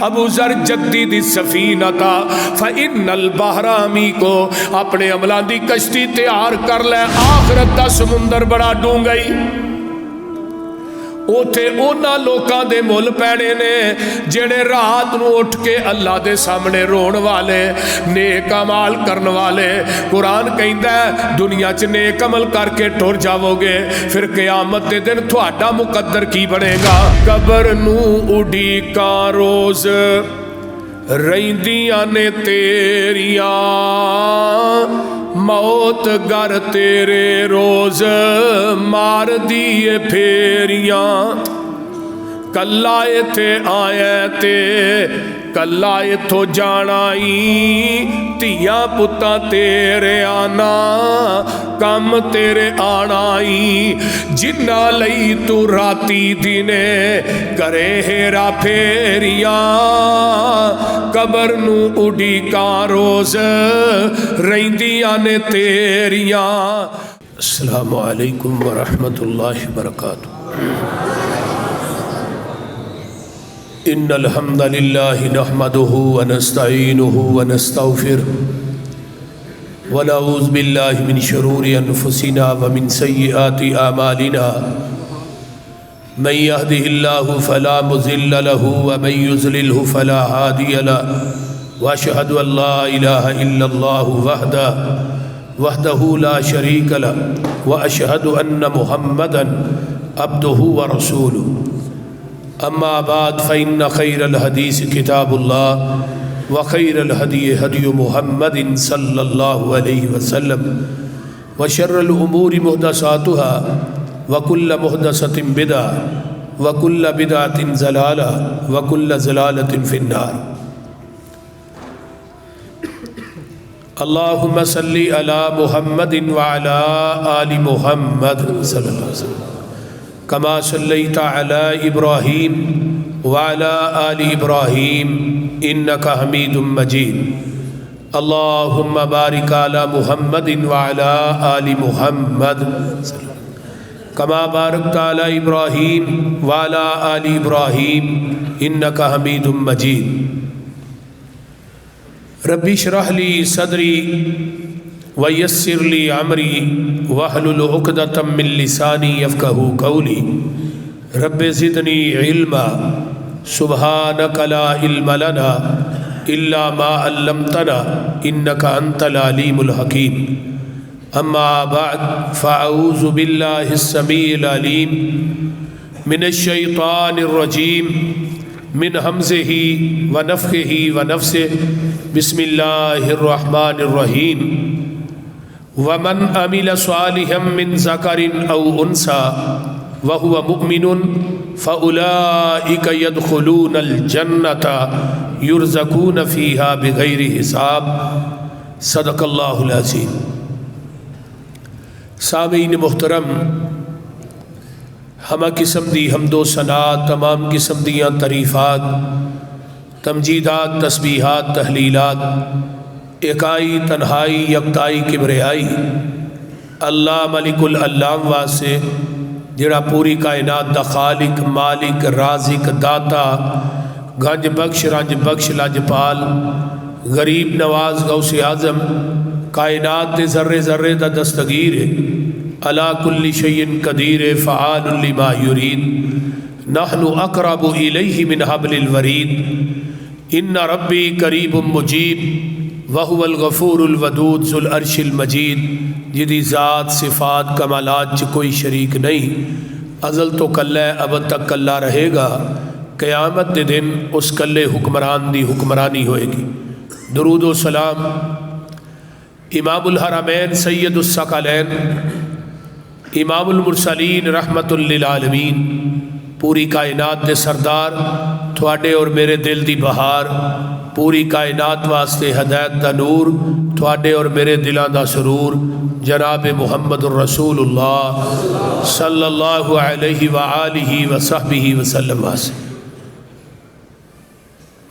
ابو ذر جدید السفینہ فإن البحر کو اپنے عملان دی کشتی تیار کر لے، آخرت دا سمندر بڑا ڈونگئی، اوتھے اونا لوکاں دے مل پینے نے جڑے رات نو اٹھ کے اللہ دے سامنے رون والے، نیک عمل کرن والے۔ قرآن کہندا ہے دنیا چ نیک عمل کر کے ٹر جاؤ گے، پھر قیامت دے دن تہاڈا مقدر کی بنے گا؟ قبر نو اڈیکاں روز رہندیاں نے تیریاں، موت گر تیرے روز مار دیے پھیریاں، کلا ایتھے آیا تے کلا ایتھوں جانائی، تیاں پتاں تیرے آنا کم تیرے آنائی، جنہ لئی تو راتی دینے کرے ہیرا پھیریاں، قبر نو اڈی کاں روز رہندیاں نے تیریاں۔ السلام علیکم ورحمۃ اللہ وبرکاتہ۔ ان الحمد للہ نحمده ونستعینه ونستغفره ونعوذ باللہ من شرور انفسنا ومن سیئات اعمالنا، من يهده الله فلا مضل له ومن يضلله فلا هادي له، واشهد ان لا اله الا الله وحده لا شريك له، واشهد ان محمدا عبده ورسوله۔ اما بعد فإن خير الحديث كتاب الله وخير الهدي هدي محمد صلى الله عليه وسلم، وشر الأمور محدثاتها وكل محدثة بدعة وكل بدعة ضلالة وكل ضلالة في النار۔ اللهم صل على محمد وعلى آل محمد صلى الله عليه وسلم كما صليت على إبراهيم وعلى آل إبراهيم إنك حميد مجيد۔ اللهم بارك على محمد وعلى آل محمد كما باركت على إبراهيم وعلى آل إبراهيم إنك حميد مجيد۔ ربي اشرح لي صدري ويسر لي عمري واحلل عقدة من لساني يفقهوا قولي، رب زدني علما سبحانك لا علم لنا إلا ما علمتنا إنك أنت العليم الحكيم۔ أما بعد فأعوذ بالله السميع العليم من الشيطان الرجيم من همزه ونفخه ونفسه، بسم الله الرحمن الرحيم۔ ومن عمل صالحا من ذکر او انثى وهو مؤمن فاولئک يدخلون الجنة يرزقون فيها بغیر حساب۔ صدق اللہ العظیم۔ سامعین محترم، ہمہ قسم دی حمد و ثنا، تمام قسم دیاں تعریفات، تمجیدات، تسبیحات، تحلیلات، اکائی تنہائی یکتائی کبریائی اللہ ملک العلام واسے جڑا پوری کائنات دا خالق، مالک، رازق، داتا، گنج بخش، رنج بخش، لجپال، غریب نواز، غوث اعظم، کائنات دے ذرے ذرے دا دستگیر ہے، علی کل شیء قدیر، فعال لما یرید، نحن اقرب الیہ من حبل الورید، ان ربی قریب مجیب، وَهُوَ الْغَفُورُ الْوَدُودُ ذُو الْعَرْشِ الْمَجِيدُ، جدی ذات صفات کمالات چ کوئی شریک نہیں، ازل تو کلہ ابد تک کلہ رہے گا، قیامت دے دن اس کلے حکمران دی حکمرانی ہوئے گی۔ درود و سلام امام الحرمین سید الثقلین امام المرسلین رحمت للعالمین، پوری کائنات دے سردار، تھوڑے اور میرے دل دی بہار، پوری کائنات واسطے ہدایت دا نور، تھوڑے اور میرے دلان دا سرور، جناب محمد الرسول اللہ صلی اللہ علیہ وآلہ وصحبہ وسلم واسطے۔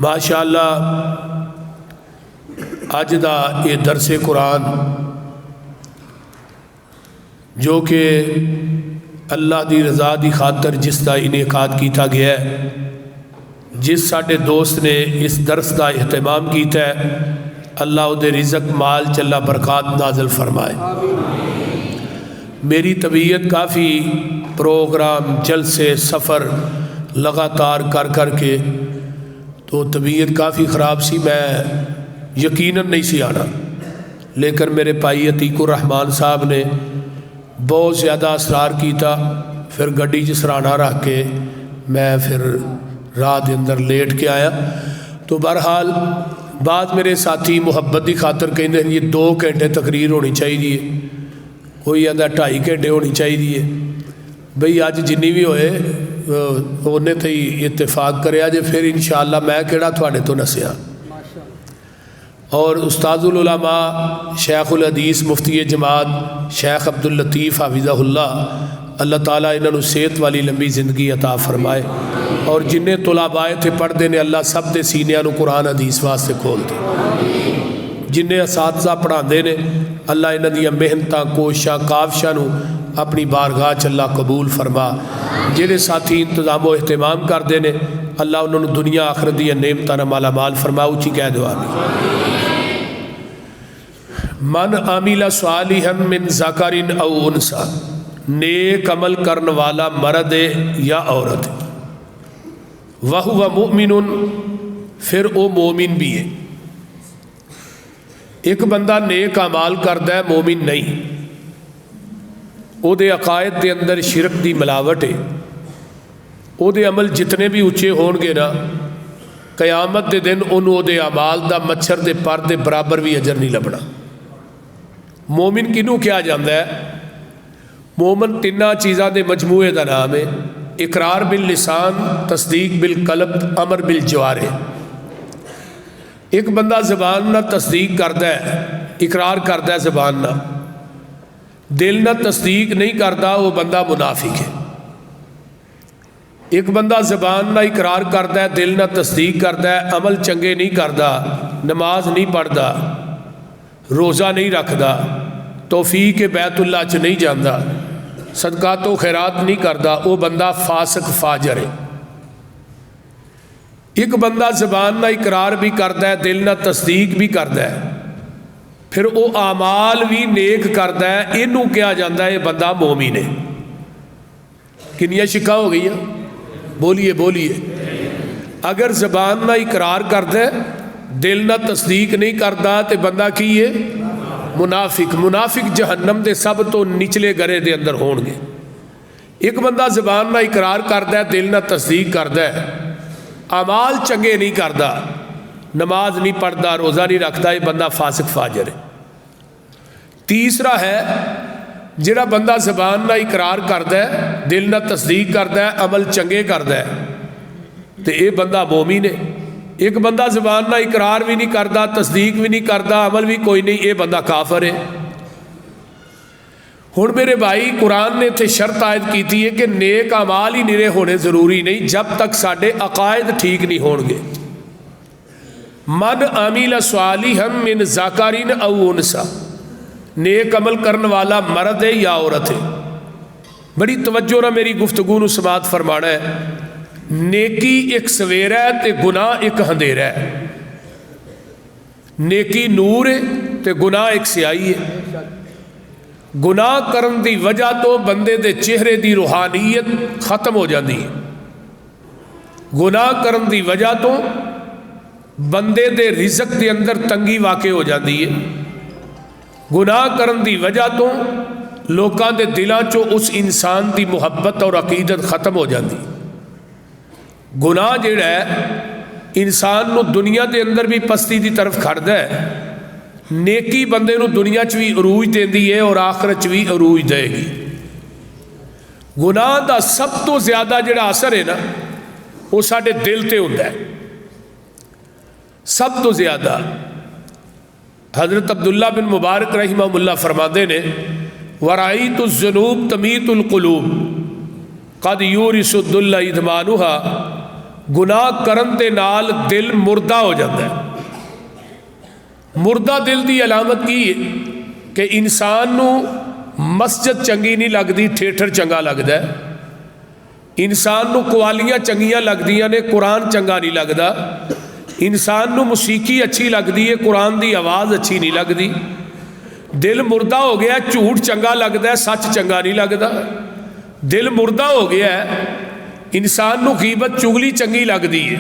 ماشاءاللہ اج دا یہ درس قرآن جو کہ اللہ دی رضا دی خاطر جس دا انعقاد کیتا گیا ہے، جس ساڈے دوست نے اس درس کا اہتمام کیتا ہے اللہ دے رزق مال چلا برکات نازل فرمائے۔ میری طبیعت کافی پروگرام جلسے سفر لگاتار کر کے تو طبیعت کافی خراب سی، میں یقیناً نہیں سی آنا، لیکن میرے بھائی عتیق الرحمان صاحب نے بہت زیادہ اصرار کیتا، پھر گڈی چ سرانا رکھ کے میں پھر رات کے اندر لیٹ کے آیا۔ تو بہرحال بعد میرے ساتھی محبت کی خاطر کہتے ہیں یہ 2 گھنٹے تقریر ہونی چاہیے، کوئی آدھا 2.5 گھنٹے ہونی چاہیے۔ بھئی اج جنی بھی ہوئے انہیں تو ہی اتفاق کریا جے، پھر انشاءاللہ میں کہڑا تھوڑے تو نسیا۔ اور استاد العلماء شیخ الحدیث مفتی جماعت شیخ عبداللطیف حفظہ اللہ تعالیٰ انہوں نے صحت والی لمبی زندگی عطا فرمائے، اور جنہیں طلباء تھے پڑھتے ہیں اللہ سب دے سینیاں نو قرآن حدیث واسطے کھول دے، جنہیں اساتذہ پڑھاندے نے اللہ انہاں دیاں محنتاں کوششاں کاوشاں نو اپنی بارگاہ چ اللہ قبول فرما، جہے ساتھی انتظام و اہتمام کرتے ہیں اللہ انہوں نے دنیا آخرت دیا نعمتاں نال مالا مال فرما، اچھی کہہ دو آمین۔ من عمل صالحا من ذکر او انثی، نیک عمل کرن والا مرد ہے یا عورت ہے، وہو مؤمن، پھر او مومن بھی ہے۔ ایک بندہ نیک اعمال کرتا ہے مومن نہیں، او دے عقائد دے اندر شرک دی ملاوٹ ہے، او دے عمل جتنے بھی اچھے ہون گے نا قیامت دے دن انہوں او دے اعمال دا مچھر دے پر دے برابر بھی اجر نہیں لبنا۔ مومن کنوں کیا جاندہ ہے؟ مومن 3 چیزاں دے مجموعے دا نام ہے، اقرار باللسان، تصدیق بالقلب، امر بالجوارح۔ ایک بندہ زبان نہ تصدیق کرتا ہے، اقرار کرتا ہے زبان نہ، دل نہ تصدیق نہیں کرتا، وہ بندہ منافق ہے۔ ایک بندہ زبان نہ اقرار کرتا ہے، دل نہ تصدیق کرتا ہے، عمل چنگے نہیں کرتا، نماز نہیں پڑھتا، روزہ نہیں رکھتا، توفیق بیت اللہ چ نہیں جاندہ، صدقات و خیرات نہیں کرتا، وہ بندہ فاسق فاجر ہے۔ ایک بندہ زبان نہ اقرار بھی کرتا ہے، دل نہ تصدیق بھی کرتا ہے، پھر وہ اعمال بھی نیک کرتا ہے، انہوں کیا جاندہ ہے یہ بندہ مومن ہے۔ کنیا شکا ہو گئی ہیں؟ بولیے بولیے۔ اگر زبان نہ اقرار کرتا ہے دل نہ تصدیق نہیں کرتا تو بندہ کی ہے منافق۔ منافق جہنم دے سب تو نچلے گرے دے اندر ہون گے۔ ایک بندہ زبان نہ اقرار کرتا ہے، دل نہ تصدیق کرتا ہے، اعمال چنگے نہیں کرتا، نماز نہیں پڑھتا، روزہ نہیں رکھتا، یہ بندہ فاسق فاجر ہے۔ تیسرا ہے جڑا بندہ زبان نہ اقرار کرتا ہے، دل نہ تصدیق کرتا ہے، عمل چنگے کرتا ہے، تو یہ بندہ مومن ہے۔ ایک بندہ زبان نہ اقرار بھی نہیں کرتا، تصدیق بھی نہیں کرتا، عمل بھی کوئی نہیں، یہ بندہ کافر ہے۔ ہن میرے بھائی قرآن نے تھے شرط عائد کی ہے کہ نیک اعمال ہی نرے ہونے ضروری نہیں جب تک ساڈے عقائد ٹھیک نہیں ہون گے۔ من عمل صالحا من ذکر او انثی، نیک عمل کرن والا مرد ہے یا عورت ہے۔ بڑی توجہ نہ میری گفتگو نو سماعت فرمانا ہے۔ نیکی ایک سویرا ہے تے گناہ ایک اندھیرا ہے۔ نیکی نور ہے تے گناہ ایک سیاہی ہے۔ گناہ کرن دی وجہ تو بندے دے چہرے دی روحانیت ختم ہو جاندی ہے۔ گناہ کرن دی وجہ تو بندے دے رزق دے اندر تنگی واقع ہو جاندی ہے۔ گناہ کرن دی وجہ تو لوکاں دے دلاں چو اس انسان دی محبت اور عقیدت ختم ہو جاندی ہے۔ گناہ جڑا ہے انسان نو دنیا دے اندر بھی پستی دی طرف کھڑدا ہے، نیکی بندے نو دنیا چ بھی عروج دیندی ہے اور آخرت چ بھی عروج دے گی۔ گناہ دا سب تو زیادہ جڑا اثر ہے نا وہ ساڈے دل تے ہوندا ہے، سب تو زیادہ۔ حضرت عبداللہ بن مبارک رحمہ اللہ فرماتے نے وَرَأَيْتُ الذُّنُوبَ تَمِيتُ الْقُلُوبَ قَدْ يُورِثُ الذُّلَّ إِدْمَانُهَا، گناہ کرن دے نال دل مردہ ہو جاتا ہے۔ مردہ دل دی علامت کی ہے کہ انسان نو مسجد چنگی نہیں لگتی، تھیٹر چنگا لگتا ہے۔ انسان نو قوالیاں چنگیاں لگدیاں نے، قرآن چنگا نہیں لگدا۔ انسان نو موسیقی اچھی لگدی ہے، قرآن دی آواز اچھی نہیں لگدی۔ دل مردہ ہو گیا، جھوٹ چنگا لگدا ہے، سچ چنگا نہیں لگدا۔ دل مردہ ہو گیا ہے، انسان نو غیبت چگلی چنگی لگدی ہے،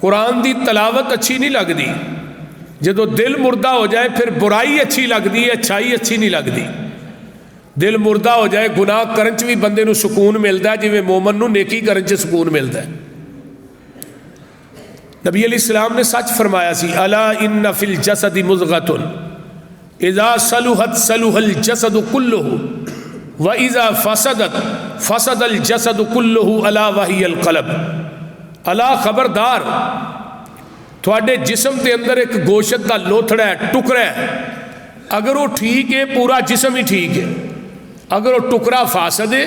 قرآن دی تلاوت اچھی نہیں لگدی۔ جدو دل مردہ ہو جائے پھر برائی اچھی لگدی ہے، اچھائی اچھی نہیں لگدی۔ دل مردہ ہو جائے گناہ کرن چ بھی بندے نو سکون ملدا ہے، جویں مومن نو نیکی کرن چ سکون ملدا ہے۔ نبی علیہ السلام نے سچ فرمایا سی، الا ان فی الجسد مضغۃ اذا صلحت صلح الجسد كله واذا فسدت فسد الجسد كله الا وهي القلب۔ الا خبردار، تھوڑے جسم کے اندر ایک گوشت کا لوتھڑا ہے، ٹکڑا ہے، اگر وہ ٹھیک ہے پورا جسم ہی ٹھیک ہے، اگر وہ ٹکڑا فاسد ہے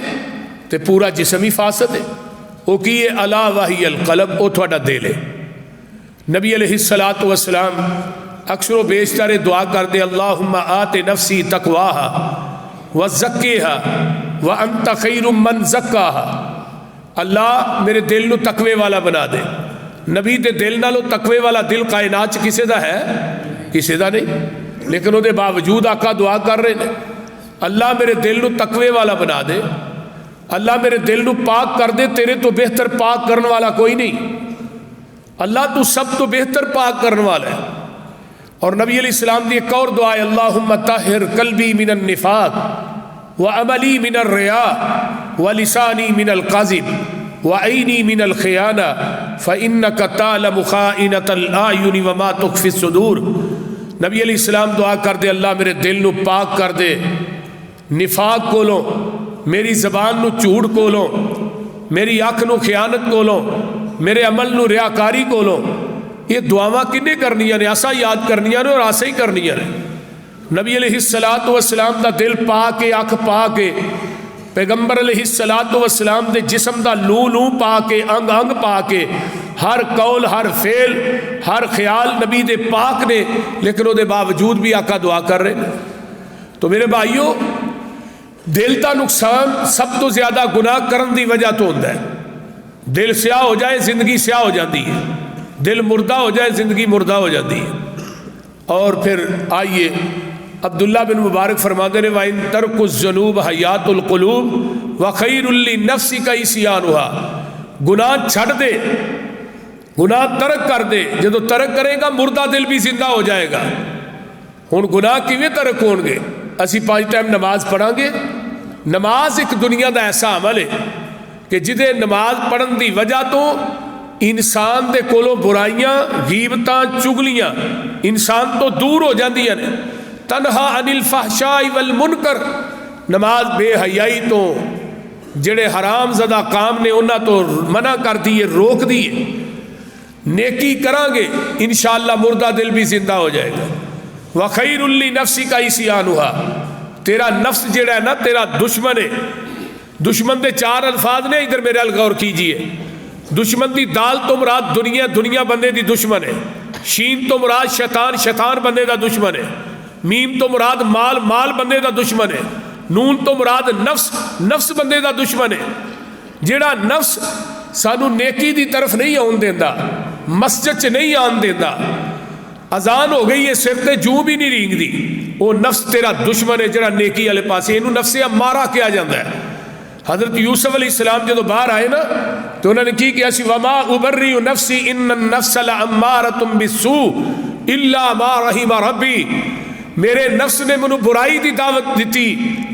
تو پورا جسم ہی فاسد ہے۔ وہ کی ہے؟ الا وہی القلب، وہ تھوڑا دل ہے۔ نبی علیہ الصلوۃ والسلام اکثر و بیشتر دعا کر دے، اللہم آت نفسی تقواہا وزکیہا وانت خیر من زکاہا۔ اللہ میرے دل نو تقوی والا بنا دے۔ نبی دے دل نالو تقوی والا دل کائنات چ کسے دا ہے؟ کسے دا نہیں، لیکن وہ دے باوجود آقا دعا کر رہے ہیں، اللہ میرے دل نو تقوی والا بنا دے، اللہ میرے دل نو پاک کر دے، تیرے تو بہتر پاک کرنے والا کوئی نہیں، اللہ تو سب تو بہتر پاک کرنے والا ہے۔ اور نبی علیہ السلام دی ایک اور دعا ہے، اللہم طہر قلبی من النفاق وعملی من الریا ولسانی من القذب وعینی من الخیانہ فإنک تعلم خائنۃ الأعین وما تخفی الصدور۔ نبی علیہ السلام دعا کر دے، اللہ میرے دل نو پاک کر دے نفاق کولوں، میری زبان نو جھوٹ کولوں، میری اکھ نو خیانت کولوں، میرے عمل نو ریاکاری کولوں۔ یہ دعاواں کنے کرنیاں نے؟ آسا یاد کرنیاں نے اور آسا ہی کرنیاں نے۔ نبی علیہ الصلوۃ والسلام دا دل پاک ہے، اکھ پاک ہے، پیغمبر علیہ الصلوۃ والسلام دے جسم دا لو لو پاک ہے، انگ انگ پاک ہے، ہر قول ہر فعل ہر خیال نبی دے پاک نے، لیکن وہ دے باوجود بھی آقا دعا کر رہے ہیں۔ تو میرے بھائیو، دل دا نقصان سب تو زیادہ گناہ کرن دی وجہ تو ہوتا ہے۔ دل سیاہ ہو جائے زندگی سیاہ ہو جاتی ہے، دل مردہ ہو جائے زندگی مردہ ہو جاتی ہے۔ اور پھر آئیے عبداللہ بن مبارک فرماتے ہیں، وَإِن تَرْكُ الذُّنُوبَ حَيَاةُ الْقُلُوبِ وَخَيْرٌ لِّنَفْسِكَ عِصْيَانُهَا۔ گناہ چھڑ دے، گناہ ترک کر دے، جدو ترک کرے گا مردہ دل بھی زندہ ہو جائے گا۔ ہن گناہ کیویں ترک ہون گے؟ اسی 5 ٹائم نماز پڑھاں گے؟ نماز ایک دنیا دا ایسا عمل ہے کہ جدے نماز پڑھن دی وجہ تو انسان دے کولوں برائیاں غیبتاں چگلیاں انسان تو دور ہو جاندیاں نے۔ تنہا عن الفحشاء والمنکر، نماز بے حیائی تو جڑے حرام زدہ کام نے انہاں تو منع کر دیے، روک دیے۔ نیکی کران گے انشاءاللہ مردہ دل بھی زندہ ہو جائے گا۔ وَخَيْرٌ لِّنَفْسِكَ عِصْيَانُهَا، تیرا نفس جڑا ہے نا تیرا دشمن ہے۔ دشمن دے 4 الفاظ نے، ادھر میرے غور کیجئے۔ دشمن دی دال تو مراد دنیا، دنیا بندے دی دشمن ہے۔ شین تو مراد شیطان، شیطان بندے دا دشمن ہے۔ میم تو مراد مال، مال بندے دا دشمن ہے۔ نون تو مراد نفس، نفس بندے دا دشمن ہے۔ جڑا نفس سانو نیکی دی طرف نہیں آن دیندا، مسجد چ نہیں آن دیندا، اذان ہو گئی ہے سر تے جو بھی نہیں رینگ دی، وہ نفس تیرا دشمن ہے جڑا نیکی والے پاسے۔ اینو نفس امارہ کیا جاتا ہے۔ حضرت یوسف علیہ السلام جدو باہر آئے نا تو انہوں نے کی کیا سی، وما ابرئ نفسی ان النفس لامارۃ بالسوء الا ما رحم ربی، میرے نفس نے منو برائی دی دعوت دیتی،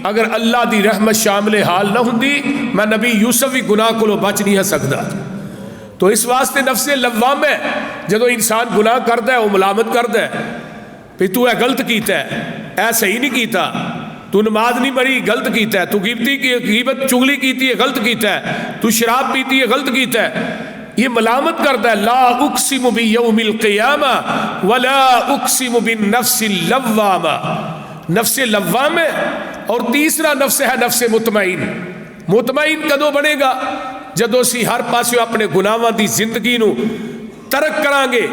اگر اللہ دی رحمت شامل حال نہ ہوندی میں نبی یوسف بھی گناہ کو بچ نہیں سکتا۔ تو اس واسطے نفس لوام ہے، جدو انسان گناہ کرتا ہے وہ ملامت کرتا ہے، پھر تو اے غلط کیتا ہے، اے صحیح نہیں کیتا، تو نماز نہیں پڑھی غلط کیتا ہے، تو غیبت چگلی کیتی ہے غلط کیتا ہے، تو شراب پیتی ہے غلط کیتا ہے، یہ ملامت کرتا ہے۔ لا اقسم بیوم القیامہ ولا اقسم بالنفس اللوامہ، نفس لوام ہے۔ اور تیسرا نفس ہے نفس مطمئن۔ مطمئن کدو بنے گا؟ جدو سی ہر پاسے اپنے گناہاں دی زندگی نو ترک کران گے،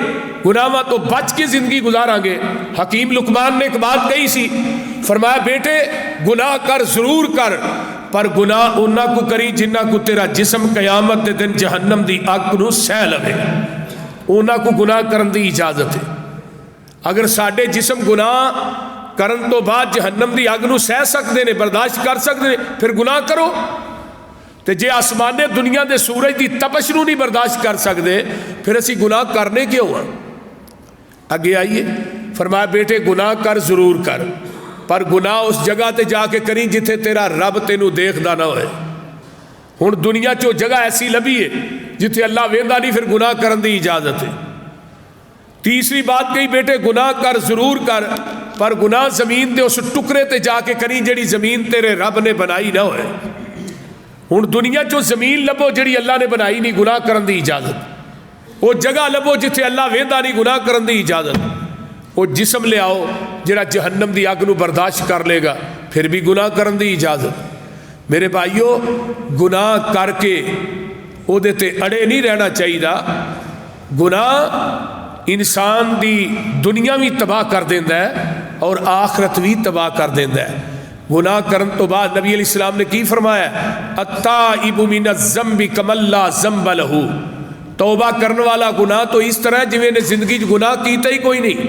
گناہاں تو بچ کے زندگی گزاران گے۔ حکیم لقمان نے ایک بات کہی سی، فرمایا بیٹے گناہ کر ضرور کر، پر گناہ انہاں کو کری جنہ کو تیرا جسم قیامت دے دن جہنم دی اگ نو سہ لوے، انہاں کو گناہ کرن دی اجازت ہے۔ اگر ساڈے جسم گناہ کرن تو بعد جہنم دی اگ نو سہ سکدے نے، برداشت کر سکدے نے، پھر گناہ کرو۔ تے جے آسمانے دنیا دے سورج دی تپش نو نہیں برداشت کر سکدے پھر اسی گناہ کرنے کیوں ہیں؟ اگے آئیے، فرمایا بیٹے گناہ کر ضرور کر، پر گناہ اس جگہ تے جا کے کریں جتھے تیرا رب تینوں دیکھدا نہ ہوئے۔ ہن دنیا چو جگہ ایسی لبھی ہے جتھے اللہ ویندا نہیں، پھر گناہ کرن دی اجازت ہے۔ تیسری بات کہی بیٹے گناہ کر ضرور کر، پر گناہ زمین دے اس ٹکڑے تے جا کے کریں جڑی زمین تیرے رب نے بنائی نہ ہوئے۔ ہن دنیا چو زمین لبو جڑی اللہ نے بنائی نہیں، گناہ کرن دی اجازت۔ وہ جگہ لبو جتھے اللہ ویندا نہیں، گناہ کرن دی اجازت۔ وہ جسم لے آؤ جڑا جہنم دی اگ نو برداشت کر لے گا، پھر بھی گناہ کرن دی اجازت۔ میرے بھائیو گناہ کر کے او دے تے اڑے نہیں رہنا چاہیے۔ گناہ انسان دی دنیا بھی تباہ کر دیندا ہے اور آخرت بھی تباہ کر دیندا ہے۔ گناہ کرن تو بعد نبی علیہ السلام نے کی فرمایا، التائب من الذنب کمن لا ذنب لہ، توبہ کرنے والا گناہ تو اس طرح ہے جویں نے زندگی گناہ کیتا ہی کوئی نہیں۔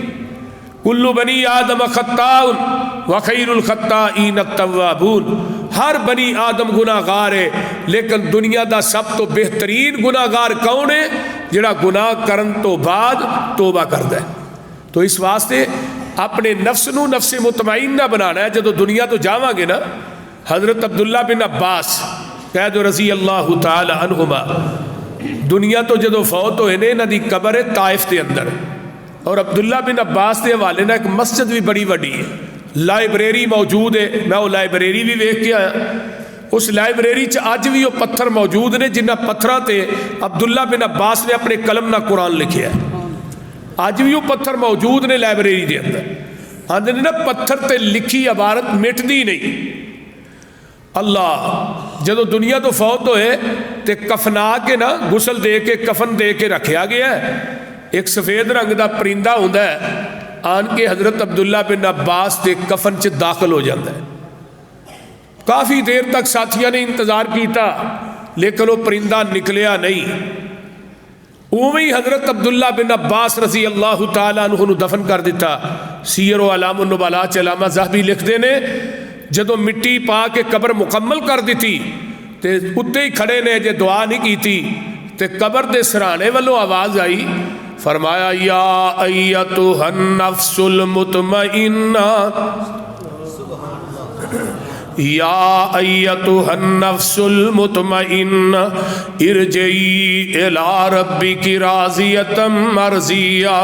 کل بنی آدم خطاء وخیر الخطائین التوابون، ہر بنی آدم گناہ گار ہے، لیکن دنیا دا سب تو بہترین گناہ گار کون ہے؟ جڑا گناہ کرن تو بعد توبہ کردا ہے۔ تو اس واسطے اپنے نفس نو نفس مطمئنہ بنانا ہے۔ جدو دنیا تو جاواں گے نا، حضرت عبداللہ بن عباس قید رضی اللہ تعالی عنہما دنیا تو جدو فوت ہوئے نے، انہاں دی قبر ہے طائف دے اندر، اور عبداللہ بن عباس دے حوالے نہ ایک مسجد بھی بڑی وڈی ہے، لائبریری موجود ہے، میں وہ لائبریری بھی ویکھ کے آیا۔ اس لائبریری چ اج بھی وہ پتھر موجود نے جنہ پتھراں تے عبداللہ بن عباس نے اپنے قلم نہ قرآن لکھیا ہے۔ اج بھی وہ پتھر موجود نے لائبریری دے اندر۔ آندے نے نا پتھر تے لکھی عبارت مٹدی نہیں۔ اللہ جدو دنیا تو فوت ہوئے تے کفنا کے نا غسل دے کے کفن دے کے رکھیا گیا ہے، ایک سفید رنگ دا پرندہ ہوندا ہے، آن کے حضرت عبداللہ بن عباس دے کفن چ داخل ہو جاتا ہے۔ کافی دیر تک ساتھیاں نے انتظار کیتا لیکن وہ پرندہ نکلیا نہیں۔ اوہی حضرت عبداللہ بن عباس رضی اللہ تعالیٰ عنہ نو دفن کر دیتا۔ سیر و علام النبلاء چ علامہ ذہبی لکھتے نے جدو مٹی پا کے قبر مکمل کر دیتی تے اتنے ہی کھڑے نے جے دعا نہیں کیتی تے قبر دے سرانے والوں آواز آئی، فرمایا یا ایتھا النفس المطمئنہ، یا ایتھا النفس المطمئنہ ارجعی الی ربک راضیۃ مرضیہ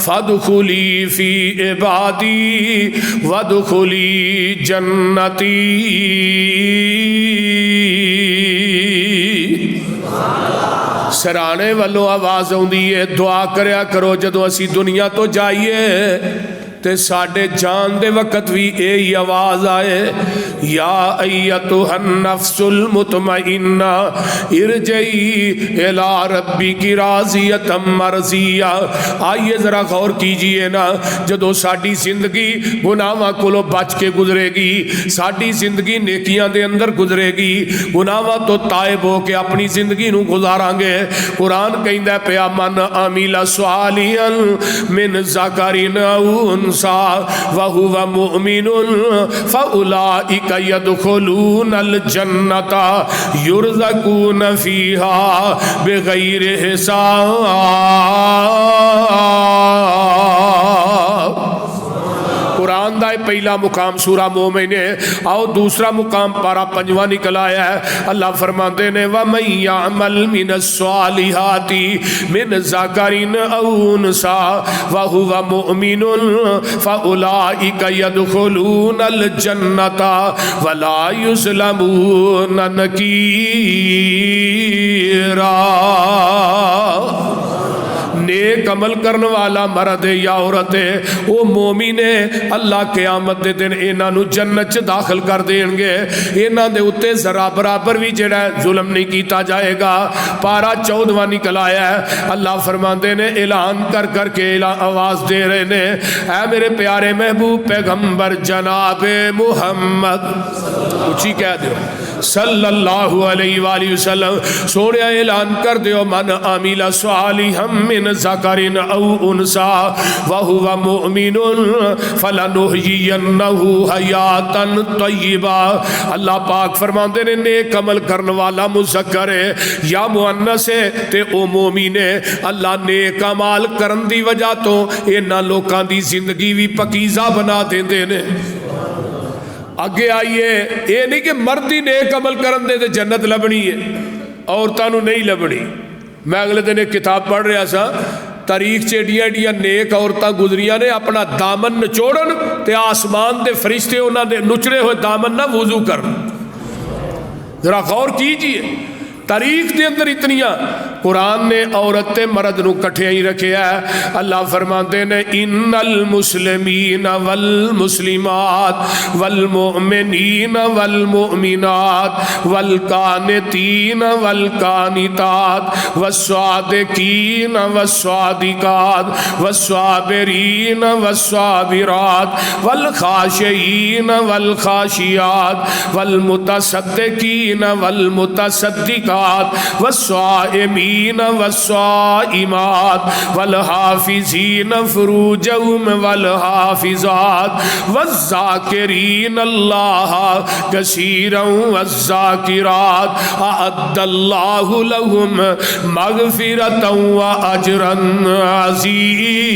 فادخلی فی عبادی وادخلی جنتی۔ سرانے والوں آواز آؤندی ہے، دعا کریا کرو جدو اسی دنیا تو جائیے تے ساڈے جان دے وقت بھی یہی آواز آئے، یا ایتھا النفس المطمئنہ ارجعی الی ربک راضیۃ مرضیہ۔ آئیے ذرا غور کیجئے نا، جدو ساڈی زندگی گناہاں کولو بچ کے گزرے گی، ساڈی زندگی نیکیاں دے اندر گزرے گی، گناہاں تو تائب ہو کے اپنی زندگی نو گزاراں گے۔ قرآن کہندا پیا من عمل صالحا من ذکر او انثی وَهُوَ مُؤْمِنٌ فَأُولَئِكَ يَدْخُلُونَ الْجَنَّةَ يُرْزَقُونَ فِيهَا بِغَيْرِ حساب۔ قرآن دا پہلا مقام سورہ مومن ہے، آؤ دوسرا مقام پارا پنجواں نکل آیا ہے۔ اللہ فرماتے نے وَمَن يَعْمَلْ مِنَ الصَّالِحَاتِ مِنْ ذَكَرٍ أَوْ أُنْثَىٰ وَهُوَ مُؤْمِنٌ فَأُولَئِكَ يَدْخُلُونَ الْجَنَّةَ وَلَا يُظْلَمُونَ نَقِيرًا۔ نیک عمل کرنے والا مرد یا عورت ہے، وہ مومن ہے، اللہ قیامت دے دن انہاں نو جنت چ داخل کر دیں گے۔ انہاں دے اتے ذرا برابر بھی جڑا ظلم نہیں کیتا جائے گا۔ پارا 14واں نکل آیا ہے۔ اللہ فرماندے نے اعلان کر کر کے آواز دے رہے نے، اے میرے پیارے محبوب پیغمبر جناب محمد، اونچی کہہ دیو، صلی اللہ علیہ وآلہ وسلم سونے اعلان کر دیو من عمل صالحا من ذکر او انسا وہو مؤمن فلنحیینہ حیاتا طیبہ. اللہ پاک فرماندے نے نیک عمل کرن والا مذکر ہے یا مؤنث ہے تے او مومن ہے. اللہ نیک عمل کرن دی وجہ تو انہاں لوکاں دی زندگی بھی پکیزہ بنا دیندے نے. اگے آئیے یہ نہیں کہ مرد ہی نیک عمل کرن دے تے جنت لبنی ہے عورتاں نو نہیں لبنی. میں اگلے دن ایک کتاب پڑھ رہا سا تاریخ چیڈیاں ایڈیاں نیک عورتاں گزریاں نے اپنا دامن نچوڑن تے آسمان دے فرشتے انہاں دے نچڑے ہوئے دامن نہ وضو کرن. ذرا غور کیجئے تاریخ دے اندر اتنیاں. قرآن نے عورت تے مرد نو کٹھے ہی رکھے ہے. اللہ فرماتے نے ان المسلمین والمسلمات والمؤمنین والمؤمنات والقانتین والقانتات والصادقین والصادقات والصابرین والصابرات والخاشعین والخاشعات والمتصدقین والمتصدقات والصائمین والصائمات والحافظین فروجهم والحافظات والذاکرین اللہ کثیرا والذاکرات اعد اللہ لهم مغفرتا واجرا عظیما.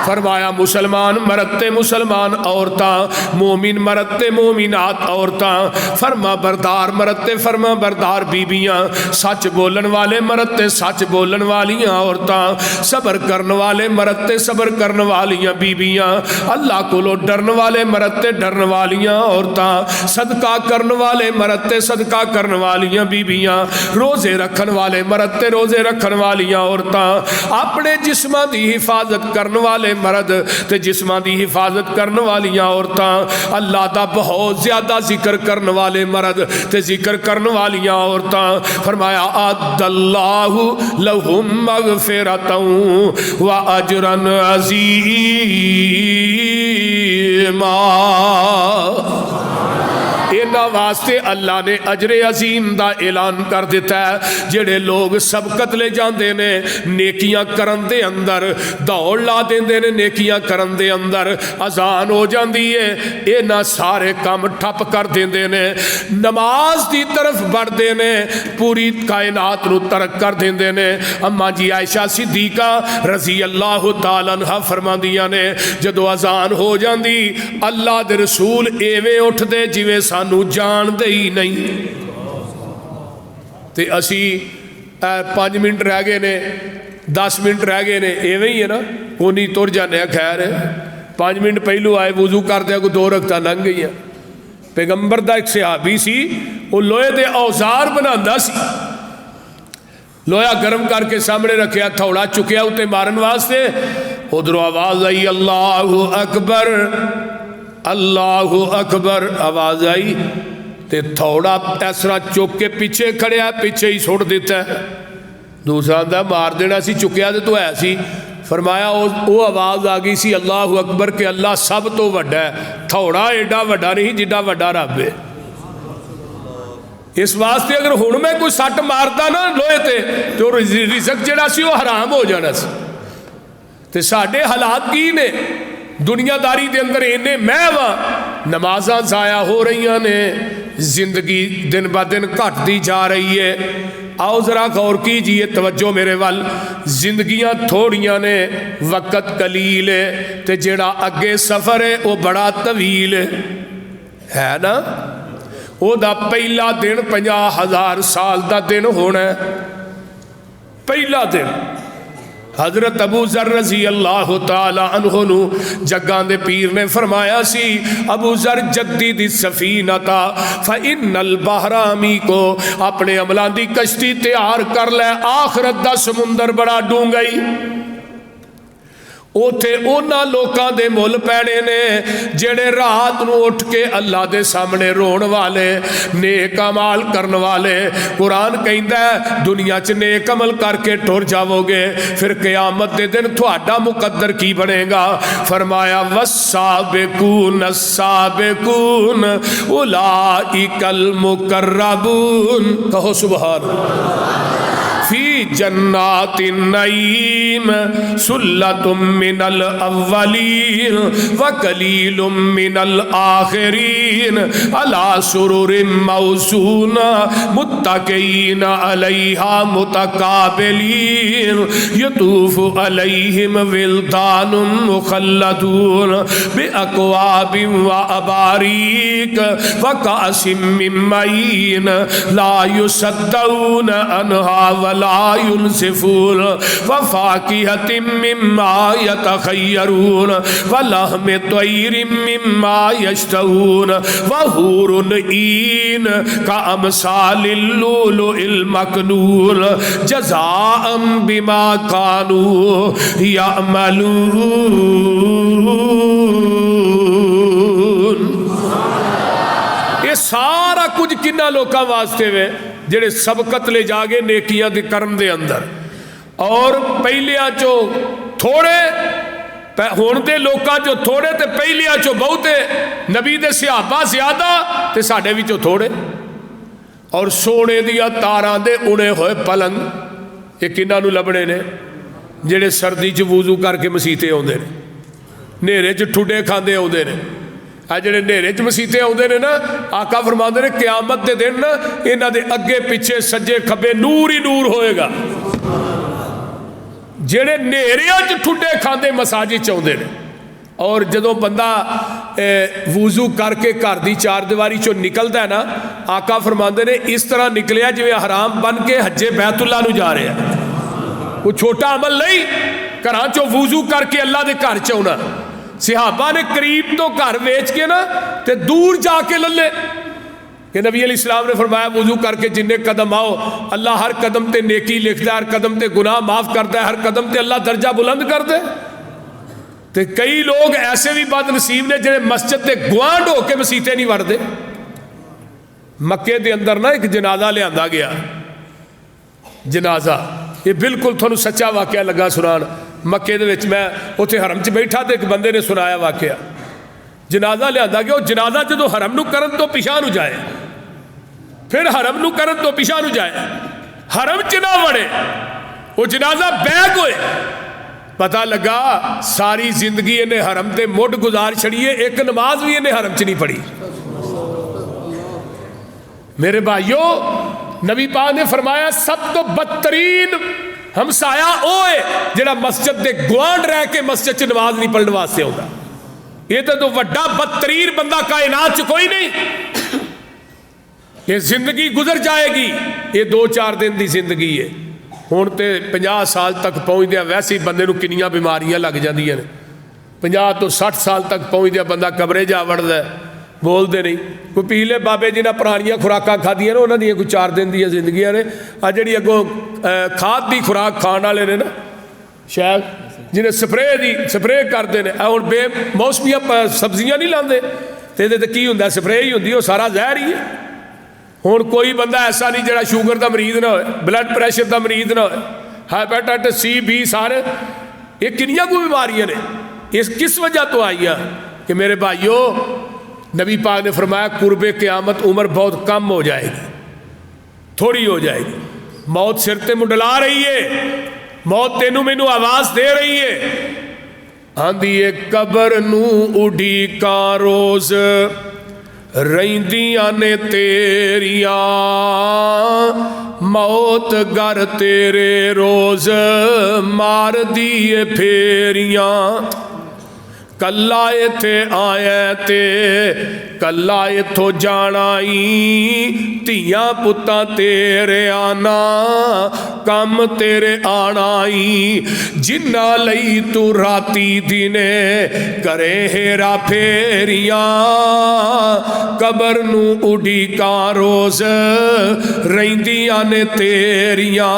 فرمایا مسلمان مرتے مسلمان عورتاں مومن مرتے مومنات عورتاں فرما بردار مرتے فرما بردار بیبیاں سچ بولن والے مرتے سچ بولن والیاں عورتاں صبر کرن والے مرتے صبر کرن والیاں بیبیاں اللہ کو ڈرن والے مرتے ڈرن والیاں عورتاں صدقہ کرن والے مرتے صدقہ کرن والیاں بیبیاں روزے رکھن والے مرتے روزے رکھن والیاں عورتاں اپنے جسماں دی حفاظت کرن والے مرد تے جسماں دی حفاظت کرن والیاں عورتاں اللہ دا بہت زیادہ ذکر کرن والے مرد تے ذکر کرن والیاں عورتاں فرمایا اعد اللہ لہم مغفرتا و اجرا عظیما. انہاں واسطے اللہ نے اجر عظیم دا اعلان کر دیتا ہے. جڑے لوگ سبقت لے جاندے نے نیکیاں کرن دے اندر دوڑ لا دیندے نے نیکیاں کرن دے اندر اذان ہو جاندی ہے انہاں سارے کام ٹھپ کر دیندے نے نماز دی طرف بڑھدے نے پوری کائنات نو ترک کر دیندے نے. اما جی عائشہ صدیقہ رضی اللہ تعالی عنہ فرماندیاں نے جدو اذان ہو جاندی اللہ دے رسول ایویں اٹھ دے جویں سانو جان دے ہی نہیں تے اسی 5 منٹ رہ گئے نے 10 منٹ رہ گئے نے ایویں ہی ہے نا کونی تر جانے خیر ہے 5 منٹ پہلو آئے وضو کر دیا کوئی 2 رکعتاں لنگ گئی ہیں. پیغمبر دا ایک صحابی سی وہ لوہے دے اوزار بناندا سی لویا گرم کر کے سامنے رکھیا تھوڑا چکیا اتے مارن واسطے ادھروں آواز آئی اللہ اکبر اللہ اکبر آواز آئی تے تھوڑا اس طرح چک کے پیچھے کھڑیا پیچھے ہی چھوڑ دیتا ہے. دوسرا آندا مار دینا سی چکیا تو ہے سی. فرمایا وہ آواز آ گئی سی اللہ اکبر کہ اللہ سب تو وڈا ہے تھوڑا ایڈا وڈا نہیں جڈا وڈا رب ہے. اس واسطے اگر ہن میں کوئی سٹ مارتا نا لوہے تے تو رزق جڑا سی وہ حرام ہو جانا سی. تے ساڈے حالات کی نے دنیا داری دے اندر اینے محو نمازاں ضائع ہو رہی نے زندگی دن با دن گھٹ دی جا رہی ہے. آؤ ذرا غور کیجئے توجہ میرے وال زندگیاں تھوڑیاں نے وقت قلیل ہے تے جڑا اگے سفر ہے وہ بڑا طویل ہے نا. وہ دا پہلا دن 50,000 سال دا دن ہونا ہے پہلا دن. حضرت ابو ذر رضی اللہ تعالی عنہ نو جگان دے پیر نے فرمایا سی ابو ذر جدید السفینہ تا فإن البحرامی کو اپنے عملان دی کشتی تیار کر لے آخرت دا سمندر بڑا ڈونگئی اوتھے اونا لوکاں دے مل پینے نے جڑے رات نو اٹھ کے اللہ دے سامنے رون والے نیک عمل کرن والے. قرآن کہندا ہے دنیا چ نیک عمل کر کے ٹر جاؤ گے پھر قیامت دے دن تہاڈا مقدر کی بنے گا. فرمایا والسابقون السابقون اولئک المقربون. کہو سبحان اللہ. فی جنات النعیم ثلۃ من الاولین وقلیل من الآخرین علی سرر موضونہ متکئین علیہا متقابلین یطوف علیہم ولدان مخلدون باکواب واباریک وکأس من معین لا یصدعون عنہا ولا ينصفون وفاكهة مما يتخيرون ولحم طير مما يشتهون وحور عين كأمثال اللؤلؤ المكنون جزاء بما كانوا يعملون. یہ سارا کچھ کنہ لوکاں واسطے وے جڑے سبقت لے جاگے نیکیاں دے کرم دے اندر اور پہلیاں چو تھوڑے ہون دے لوکاں چو تھوڑے تے پہلیاں چو بہتے نبی دے صحابہ زیادہ تے ساڑھے بھی چو تھوڑے اور سونے دیا تاراں دے اڑے ہوئے پلنگ. یہ کنہ نو لبنے نے جڑے سردی چ وضو کر کے مسیتے ہوندے نے نیرے چ ٹھڈے کھاندے ہوندے نے. جڑے نیرے چ مسیتے آتے ہیں نا آقا فرماندے نے قیامت دے دن نا انہاں دے اگے پیچھے سجے کھبے نور ہی نور ہوئے گا. جڑے نیریاں چ ٹھڈے کھاندے مساجد چ آتے ہیں اور جدوں بندہ وضو کر کے گھر دی چار دیواری چوں نکلدا ہے نا آقا فرماندے نے اس طرح نکلیا جویں حرام بن کے حج بیت اللہ نو جا رہا ہے. کوئی چھوٹا عمل نہیں گھراں چوں وضو کر کے اللہ دے گھر چ آنا. صحابہ نے قریب تو گھر ویچ کے نا تے دور جا کے للے کہ نبی علیہ السلام نے فرمایا وضو کر کے جننے قدم آؤ اللہ ہر قدم تے نیکی لکھتا ہے ہر قدم تے گناہ معاف کرتا ہے ہر قدم تے اللہ درجہ بلند کر دے. تے کئی لوگ ایسے بھی بد نصیب نے جنہیں مسجد تے گوانڈ ہو کے مسیتے نہیں وردے. مکے دے اندر نا ایک جنازہ لے آندا گیا جنازہ یہ بالکل تھانوں سچا واقعہ لگا سنان. مکے دے وچ میں اتنے حرم چ بیٹھا تے ایک بندے نے سنایا واقعہ. جنازہ لیا گیا وہ جنازہ جدو حرم نو کرن تو پیچھے نو جائے پھر حرم نو کرن تو پیچھے نو جائے حرم چ نہ وڑے وہ جنازہ بیگ ہوئے. پتہ لگا ساری زندگی انہیں حرم تے مڈ گزار چھڑیے ایک نماز بھی انہیں حرم چ نہیں پڑھی. میرے بھائیو نبی پاک نے فرمایا سب تو بدترین ہمسایا اوے جڑا مسجد دے گوانڈ رہ کے مسجد چ نماز نہیں پڑھنے واسطے ہوگا. یہ تو وڈا بدترین بندہ کائنات چ کوئی نہیں. یہ زندگی گزر جائے گی یہ 2-4 دن دی زندگی ہے. ہوں تو 50 سال تک پہنچ دیا ویسے ہی بندے نو کنیاں بیماریاں لگ جاندیاں نے. 50 تو 60 سال تک پہنچ دیا بندہ قبرے جا وڑدا ہے بولتے نہیں. کوئی پیلے بابے جنہیں پرانیاں خوراکاں کھادیاں نا انہوں نے کوئی 4 دن دیا زندگیاں نے. جڑی اگوں کھاد دی خوراک کھان والے نے نا شاید جنہیں سپرے کرتے ہیں ہوں بے موسمیاں سبزیاں نہیں لاندے تے تے کی ہوندا سپرے ہی ہوندی وہ سارا زہر ہی ہے. ہوں کوئی بندہ ایسا نہیں جڑا شوگر دا مریض نہ ہوئے بلڈ پریشر دا مریض نہ ہوئے ہیپیٹائٹس سی بی سارے یہ کنیاں کو بیماریاں نے. اس کس وجہ تو آئی ہیں کہ میرے بھائیو نبی پاک نے فرمایا قرب قیامت عمر بہت کم ہو جائے گی تھوڑی ہو جائے گی. موت سر تے منڈلا رہی ہے موت تینوں مینوں آواز دے رہی ہے آندھی قبر نو اڈی کا روز رہندیاں نے تیریاں موت گر تیرے روز مار دیے پھیریاں کلا ایتھے آیا تے کلا ایتھو جانائی تیاں پتاں تیرے آنا کم تیرے آنائی جنہ لئی تو راتی دینے کرے ہیرا پھیریاں قبر نو اڈی کا روز رہندیاں نے تیریاں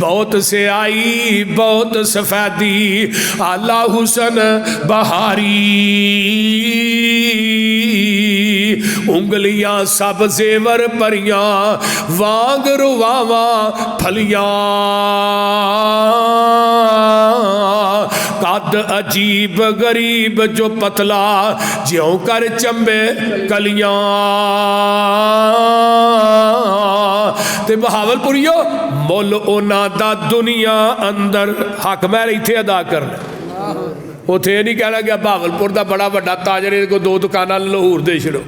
بہت سے آئی بہت سفیدی اعلی حسن بہاری انگلیاں سب زیور پریاں وانگ رواواں پھلیاں قد عجیب غریب جو پتلا جیوں کر چمبے کلیاں تے بہاول پوریو مول اونا دا دنیا اندر حق میں ایتھے ادا کرنا اتھے نہیں کہنا گیا بہاول پور دا بڑا بڑا تاجر کو 2 دکاناں لاہور دے چھڑو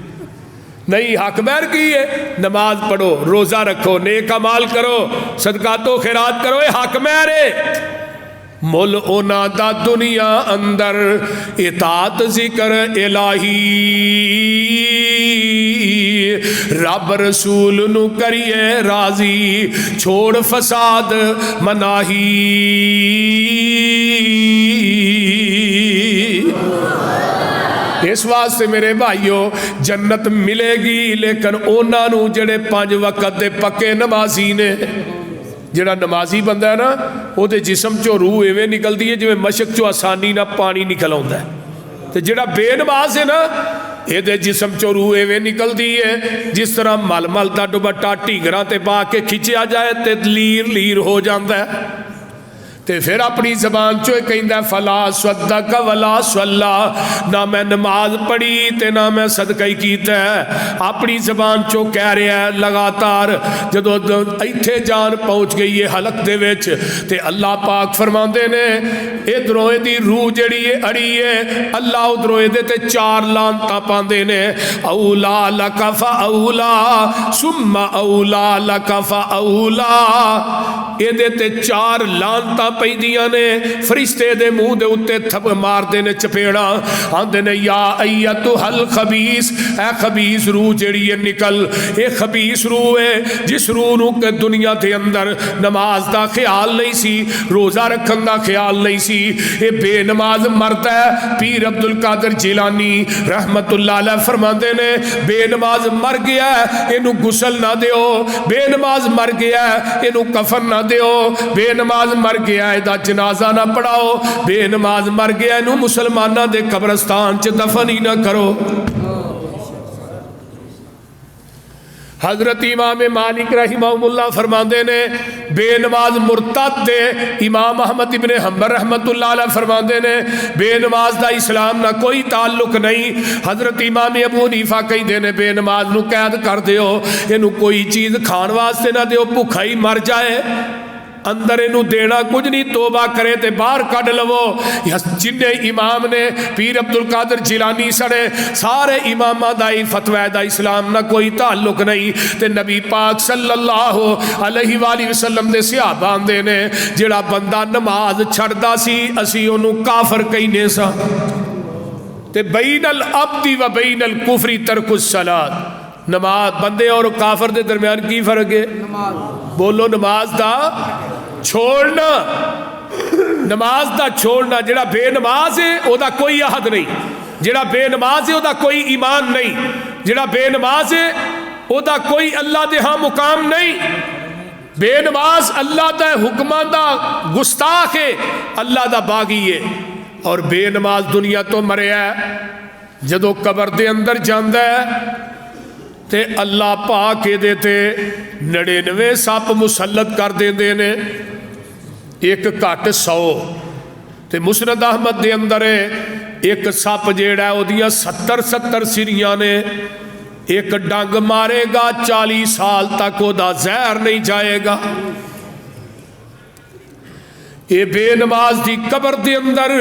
نہیں حق مہر کی ہے نماز پڑھو روزہ رکھو نیک اعمال کرو صدقات و خیرات کرو یہ حق مہر ہے مل اونا دا دنیا اندر اطاعت ذکر الہی رب رسول نو کریے راضی چھوڑ فساد مناہی اس واسطے میرے بھائیو جنت ملے گی لیکن اونا نو جڑے 5 وقت دے پکے نمازی نے جڑا نمازی بندہ ہے نا وہ دے جسم چو روح ایویں نکل دی ہے جو مشک چو آسانی نہ پانی نکل آتا ہے تو جڑا بے نماز ہے نا یہ دے جسم چو روح ایویں نکل دی ہے جس طرح مل مل دا دوپٹہ ٹھیگراں تے پا کے کھچیا جائے تے لیر لیر ہو جاتا ہے تے پھر اپنی زبان چوئے کہیں دا فلا صدق ولا صلا نہ میں نماز پڑھی تے نہ میں صدقہ ہی کیتا ہے اپنی زبان چو کہہ رہے ہیں لگاتار جدو ایتھے جان پہنچ گئی ہے حلق دے وچ تے اللہ پاک فرماندے نے ادھروں دی روح جڑی ہے اڑی ہے اللہ ادھروں دے تے 4 لانتا پاندے نے اولا لکا فا اولا ثم اولا لکا فا اولا یہ دے تے 4 لانتا پیدیاں نے فرشتے دے منہ دے اتے تھپ مار دے نے چپیڑا آندے نے یا ایتھا الخبیث اے خبیث روح جڑی ہے نکل اے خبیث روح ہے جس روح نو کہ دنیا دے اندر نماز دا خیال نہیں سی روزہ رکھن دا خیال نہیں سی اے بے نماز مرد ہے پیر عبدالقادر جیلانی رحمت اللہ علیہ فرماندے نے بے نماز مر گیا ہے اینو غسل نہ دیو بے نماز مر گیا ہے اینو کفن نہ دیو بے نماز مر گیا دا جنازہ نہ پڑھاؤ بے نماز مر گیا نو مسلمانہ دے قبرستان چ دفن ہی نہ کرو حضرت امام مالک رحمہ اللہ فرماندے نے بے نماز مرتد دے امام احمد ابن حنبل رحمت اللہ علیہ فرماندے نے بے نماز دا اسلام نہ کوئی تعلق نہیں حضرت امام ابو حنیفہ کہیں دے نے بے نماز نو قید کر دیو اینو کوئی چیز کھان واسطے نہ دیو بھوکا ہی مر جائے اندر انہوں دینا کچھ نہیں توبہ کرے تے باہر کڈ لو جن امام نے پیر عبدالقادر جیلانی سڑے سارے امامہ دائی فتوی دا اسلام نہ کوئی تعلق نہیں تے نبی پاک صلی اللہ علیہ وآلہ وسلم دے صحابہ آندے نے جڑا بندہ نماز چھڑدا سی اسی انہوں کافر کہنے سا تے بین العبد و بین الکفر ترک الصلاۃ نماز بندے اور کافر دے درمیان کی فرق ہے بولو نماز دا چھوڑنا نماز دا چھوڑنا جڑا بے نماز ہے او دا کوئی عہد نہیں جڑا بے نماز ہے او دا کوئی ایمان نہیں جڑا بے نماز ہے او دا کوئی اللہ دے ہاں مقام نہیں بے نماز اللہ دا حکمان دا گستاخ ہے اللہ دا باغی ہے اور بے نماز دنیا تو مرے ہے جدو قبر دے اندر جاندہ ہے تے اللہ پاک کے دیتے 99 سپ مسلط کر دے دینے ایک کٹ 100 تے مسند احمد دے اندر ایک سپ جیڑا ہے او دیا 70 سریاں نے ایک ڈنگ مارے گا 40 سال تک او دا زہر نہیں جائے گا اے بے نماز دی قبر دے اندر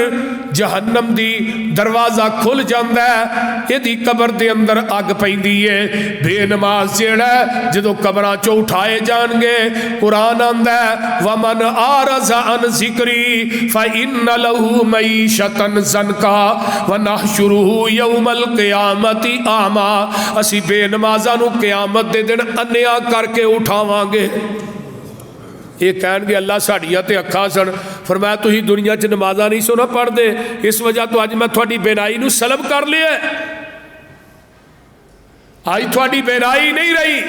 جہنم دی دروازہ کھل جاندہ ہے اے دی قبر دے اندر آگ پہندی ہے بے نماز جیڑا ہے جدو قبرہ چو اٹھائے جان گے قرآن آندہ ہے وَمَنْ آرَزَ عَنْ ذِكْرِي فَإِنَّ لَهُ مَعِيشَةً ضَنْكَا وَنَحْشُرُهُ يَوْمَ الْقِيَامَةِ أَعْمَى اسی بے نمازاں نو قیامت دے دن انیا کر کے اٹھاواں گے یہ کہن گے اللہ ساڑیاں تے اکھا سن فرمایا تو ہی دنیا چ نمازاں نہیں سونا پڑھ دے اس وجہ تو آج میں تھوڑی بینائی نو سلب کر لیا آج تھوڑی بینائی نہیں رہی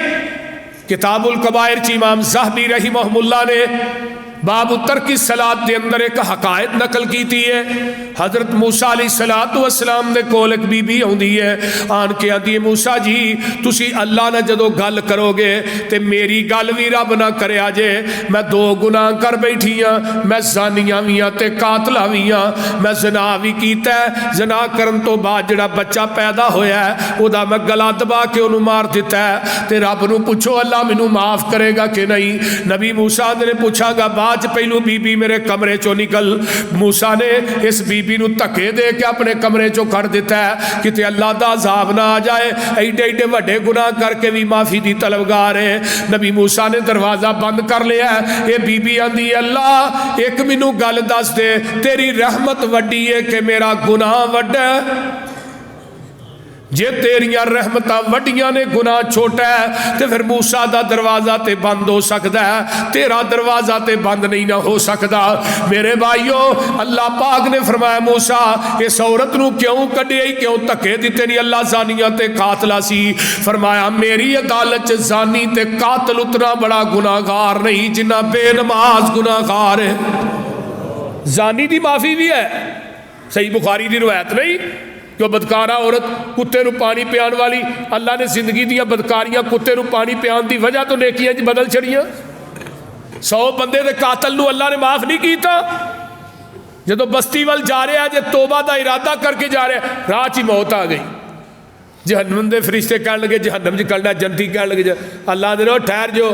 کتاب الکبائر چی امام زہبی رحمہ اللہ نے باب ترک الصلاۃ دے اندر ایک حقائق نقل کیتی ہے. حضرت موسیٰ علیہ الصلوۃ والسلام دے کول ایک بی بی آندی ہے, آن کے آندی ہے موسیٰ جی تسی اللہ نہ جدو گل کرو گے تے میری گل بھی رب نہ کریا جے, میں 2 گناہ کر بیٹھی ہاں, میں زانیاں بھی ہاں تے قاتلہ بھی ہاں, میں زنا بھی کیتا ہے, زنا کرن تو بعد جڑا بچہ پیدا ہویا ہے او دا میں گلا دبا کے انہوں مار دیتا ہے, تے رب نو پوچھو اللہ مینوں معاف کرے گا کہ نہیں. نبی موسیٰ نے پوچھا گا بعد پہلو بی بی میرے کمرے چو نکل. موسیٰ نے اس بی بی نو تکے دے کے اپنے کمرے چو کر دیتا ہے کہ تے اللہ دا عذاب نہ آ جائے, ایڈے ایڈے وڈے گناہ کر کے بھی معافی دی طلبگار ہے. نبی موسیٰ نے دروازہ بند کر لیا ہے. اے بی بی آندی اللہ ایک مینوں گل دس دے, تیری رحمت وڈی ہے کہ میرا گناہ وڈا ہے؟ جے تیریاں رحمتاں وڈیاں نے گناہ چھوٹا ہے تے پھر موسیٰ دا دروازہ تے بند ہو سکتا ہے, تیرا دروازہ تے بند نہیں نہ ہو سکتا. میرے بھائیو اللہ پاک نے فرمایا موسیٰ اس عورت نو کیوں کڈے ہی کیوں تکے دیتے نہیں؟ اللہ زانیاں تے قاتلہ سی. فرمایا میری عدالت زانی تے قاتل اتنا بڑا گناہگار نہیں جنہ بے نماز گناہگار ہے. زانی دی معافی بھی ہے, صحیح بخاری دی روایت نہیں کہ بدکارہ عورت کتے نو پانی پیان والی, اللہ نے زندگی دیا بدکاریاں کتے نو پانی پیان دی وجہ تو نیکیاں جی بدل چھڑیاں. 100 بندے دے قاتل نو اللہ نے معاف نہیں کیتا. جدو بستی وال جا رہے ہیں جے توبہ دا ارادہ کر کے جا رہے ہیں راہ چی موت آ گئی. جہنم دے فرشتے کہنے لگے جہنم جی کرنا, جنتی کہنے لگے اللہ نے ٹھہر جو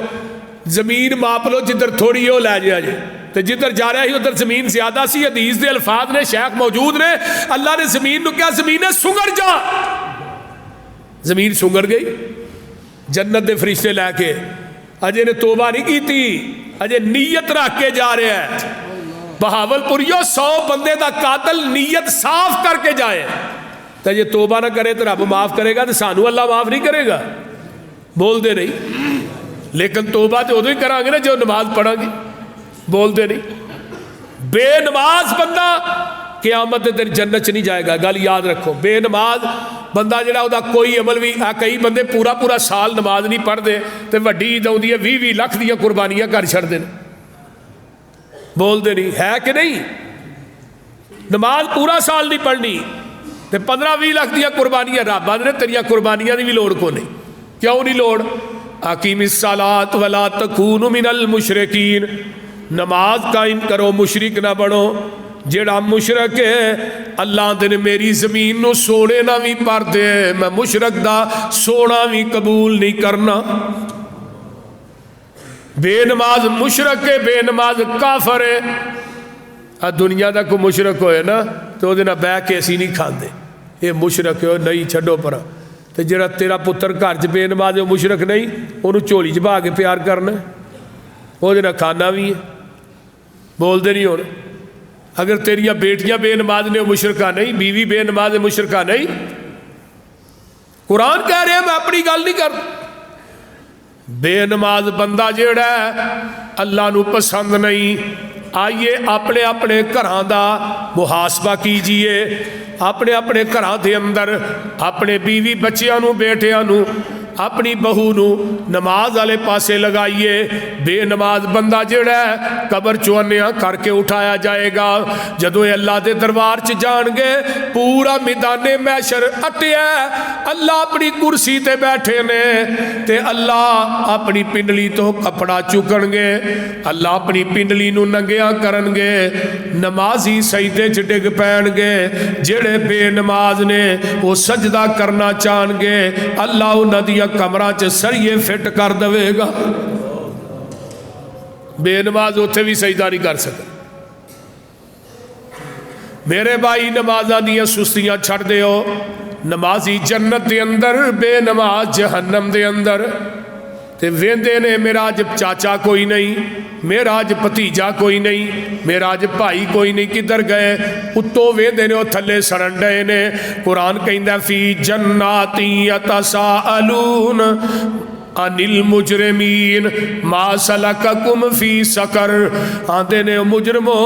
زمین ماپ لو جدھر تھوڑی ہو لے جائے جے, تو جدھر جا رہا ہے ادھر زمین زیادہ سی. حدیث دے الفاظ نے شیخ موجود نے, اللہ نے زمین نو کیا زمین نے سنگر جا, زمین سنگر گئی. جنت دے فرشتے لے کے اجے نے توبہ نہیں کی تھی, اجے نیت رکھ کے جا رہے ہیں. بہاول پوریو 100 بندے دا قاتل نیت صاف کر کے جائے تو یہ توبہ نہ کرے تو رب معاف کرے گا, تو سانو اللہ معاف نہیں کرے گا؟ بول دے نہیں, لیکن توبہ تو ادو ہی کریں گے نا جو نماز پڑھیں گے. بول دے نہیں. بے نماز بندہ قیامت دن جنت چ نہیں جائے گا. گل یاد رکھو, بے نماز بندہ جڑا وہ کوئی عمل بھی, کئی بندے پورا سال نماز نہیں پڑھتے تو وڈی عید آتی ہے 20 لاکھ دیا قربانیاں کر چھڑتے ہیں. بول دے نہیں, ہے کہ نہیں؟ نماز پورا سال نہیں پڑھنی تو 15-20 لاکھ دیا قربانیاں. رب آدھے تیریاں قربانیاں دی بھی لوڑ کو نہیں. کیوں نہیں لوڑ؟ اقیم الصلاۃ ولا تکونوا من المشرکین, نماز قائم کرو مشرک نہ بنو. جیڑا مشرک ہے اللہ دن میری زمین نو سونے نہ بھی پر دے, میں مشرک دا سونا بھی قبول نہیں کرنا. بے نماز مشرک ہے, بے نماز کافر ہے. دنیا دا کوئی مشرک ہوئے نا تو وہ بہ کے اسی نہیں کھاندے, یہ مشرک ہے نہیں چھڈو پر. تو جڑا تیرا پتر گھر چ بے نماز وہ مشرک نہیں, انہوں جھولی چ بہا کے پیار کرنا, وہ کھانا بھی ہے. بول دے نہیں. ہونے اگر تیریاں بیٹیاں بے نماز نے وہ مشرکہ نہیں, بیوی بے نماز ہے مشرکہ نہیں. قرآن کہہ رہے ہیں, میں اپنی گل نہیں کرتا. بے نماز بندہ جیڑا ہے اللہ نو پسند نہیں. آئیے اپنے اپنے گھراں دا محاسبہ کیجئے, اپنے اپنے گھراں دے اندر اپنے بیوی بچیاں نو بیٹیاں نو اپنی بہو نو نماز والے پاسے لگائیے. بے نماز بندہ جڑا ہے قبر چونیا کر کے اٹھایا جائے گا. جدو اللہ دے دربار چ جان گے پورا میدان محشر اٹیا, اللہ اپنی کرسی تے بیٹھے نے تے اللہ اپنی پنڈلی تو کپڑا چکن گے, اللہ اپنی پنڈلی نو ننگیاں کرن گے. نمازی سجدے چ ڈگ پین گے, جڑے بے نماز نے وہ سجدہ کرنا چاہن گے, اللہ انہاں دی کمرہ چ سریے فٹ کر دے گا. بے نماز اتنے بھی سجدہ نہیں کر سکتا. میرے بھائی نمازاں دیاں سستیاں چھڑ دیو. نمازی جنت دے اندر, بے نماز جہنم دے اندر. تے ویندے نے میرا اج چاچا کوئی نہیں, میرا اج بھتیجا کوئی نہیں, میرا اج بھائی کوئی نہیں, کدھر گئے؟ اتوں ویندے نے وہ تھلے سڑن ڈے نے. قرآن کہندا فی جنات یتساءلون, انل مجرمین ما سلککم فی سقر، آندے نے مجرمو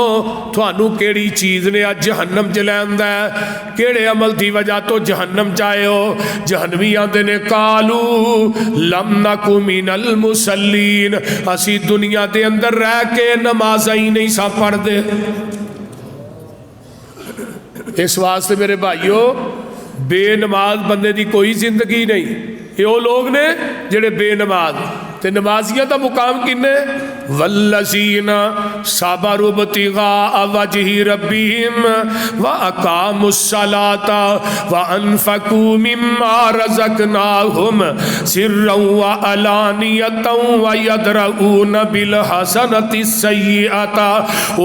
تھانو کیڑی چیز نے اج جہنم چ لیندا ہے، کیڑے عمل دی وجہ تو جہنم چائے ہو؟ جہنمی آندے نے قالو لم نک من المصلین، اسی دنیا دے اندر رہ کے نمازاں ہی نہیں سا پڑھدے۔ اس واسطے میرے بھائیو بے نماز بندے دی کوئی زندگی نہیں، یہ وہ لوگ نے جڑے بے نماز تے نمازیاں دا مقام کنے والذین صبروا ابتغاء وجہ ربہم واقاموا الصلاة وانفقوا مما رزقناہم سرا وعلانیۃ ویدرؤون بالحسنۃ السیئۃ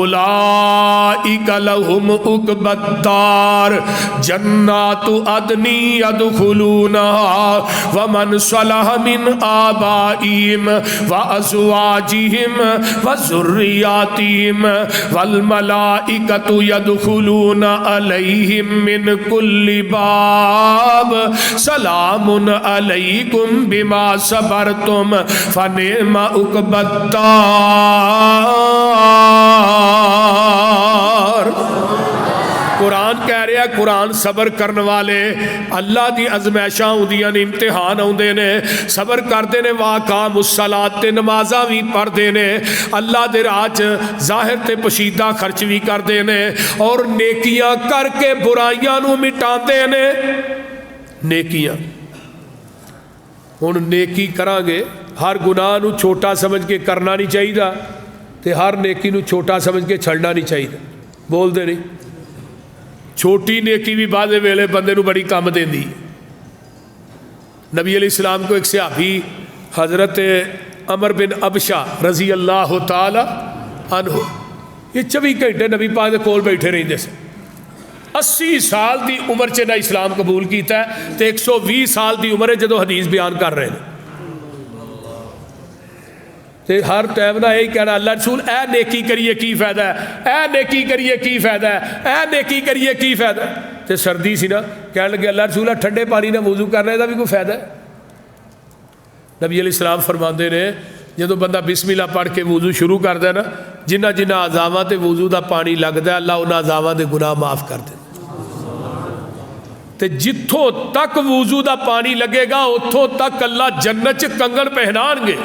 اولئک لہم عقبی الدار جنات عدن یدخلونہا ومن صلح من آبائہم وازواجہم وذریاتہم والملائکۃ یدخلون علیہم من کل باب سلام علیکم بما صبرتم فنعم عقبی الدار۔ قرآن کہہ رہا ہے، قرآن صبر کرنے والے اللہ دی ازمائشاں ہوندیاں نے، امتحان ہوندے نے، صبر کردے نے، واقام الصلاۃ تے نمازاں بھی پڑھدے نے، اللہ دے راہ چ ظاہر تے پوشیدہ خرچ بھی کردے نے، اور نیکیاں کر کے برائیاں نو مٹاندے نے۔ نیکیاں ہن نیکی کران گے، ہر گناہ نو چھوٹا سمجھ کے کرنا نہیں چاہیے تے ہر نیکی نو چھوٹا سمجھ کے چھڑنا نہیں چاہیے۔ بول دے نہیں، چھوٹی نیکی بھی بعد ویلے بندے نو بڑی کام دیندی۔ نبی علیہ السلام کو ایک صحابی حضرت عمر بن ابشہ رضی اللہ تعالی عنہ، یہ 24 گھنٹے نبی پاک دے کول بیٹھے رہندے سے، 80 سال دی عمر چ نہ اسلام قبول کیتا ہے تے 120 سال دی عمر ہے جدو حدیث بیان کر رہے ہیں تے ہر ٹائم نہ یہی کہنا اللہ رسول اے نیکی کریے کی فائدہ ہے، اے نیکی کریے کی فائدہ ہے، اے نیکی کریے کی فائدہ ہے۔ تے سردی سی نا، کہنے لگے اللہ رسول ٹھنڈے پانی نہ وضو کرنے دا بھی کوئی فائدہ ہے؟ نبی علیہ السلام فرماندے نے جدو بندہ بسم اللہ پڑھ کے وضو شروع کردا ہے نا، جنہ جنہ اعضاء تے وضو دا پانی لگدا ہے اللہ انہاں اعضاء دے گناہ معاف کر دے۔ تے جتھوں تک وضو دا پانی لگے گا اتھوں تک اللہ جنت چ کنگن پہنان گے۔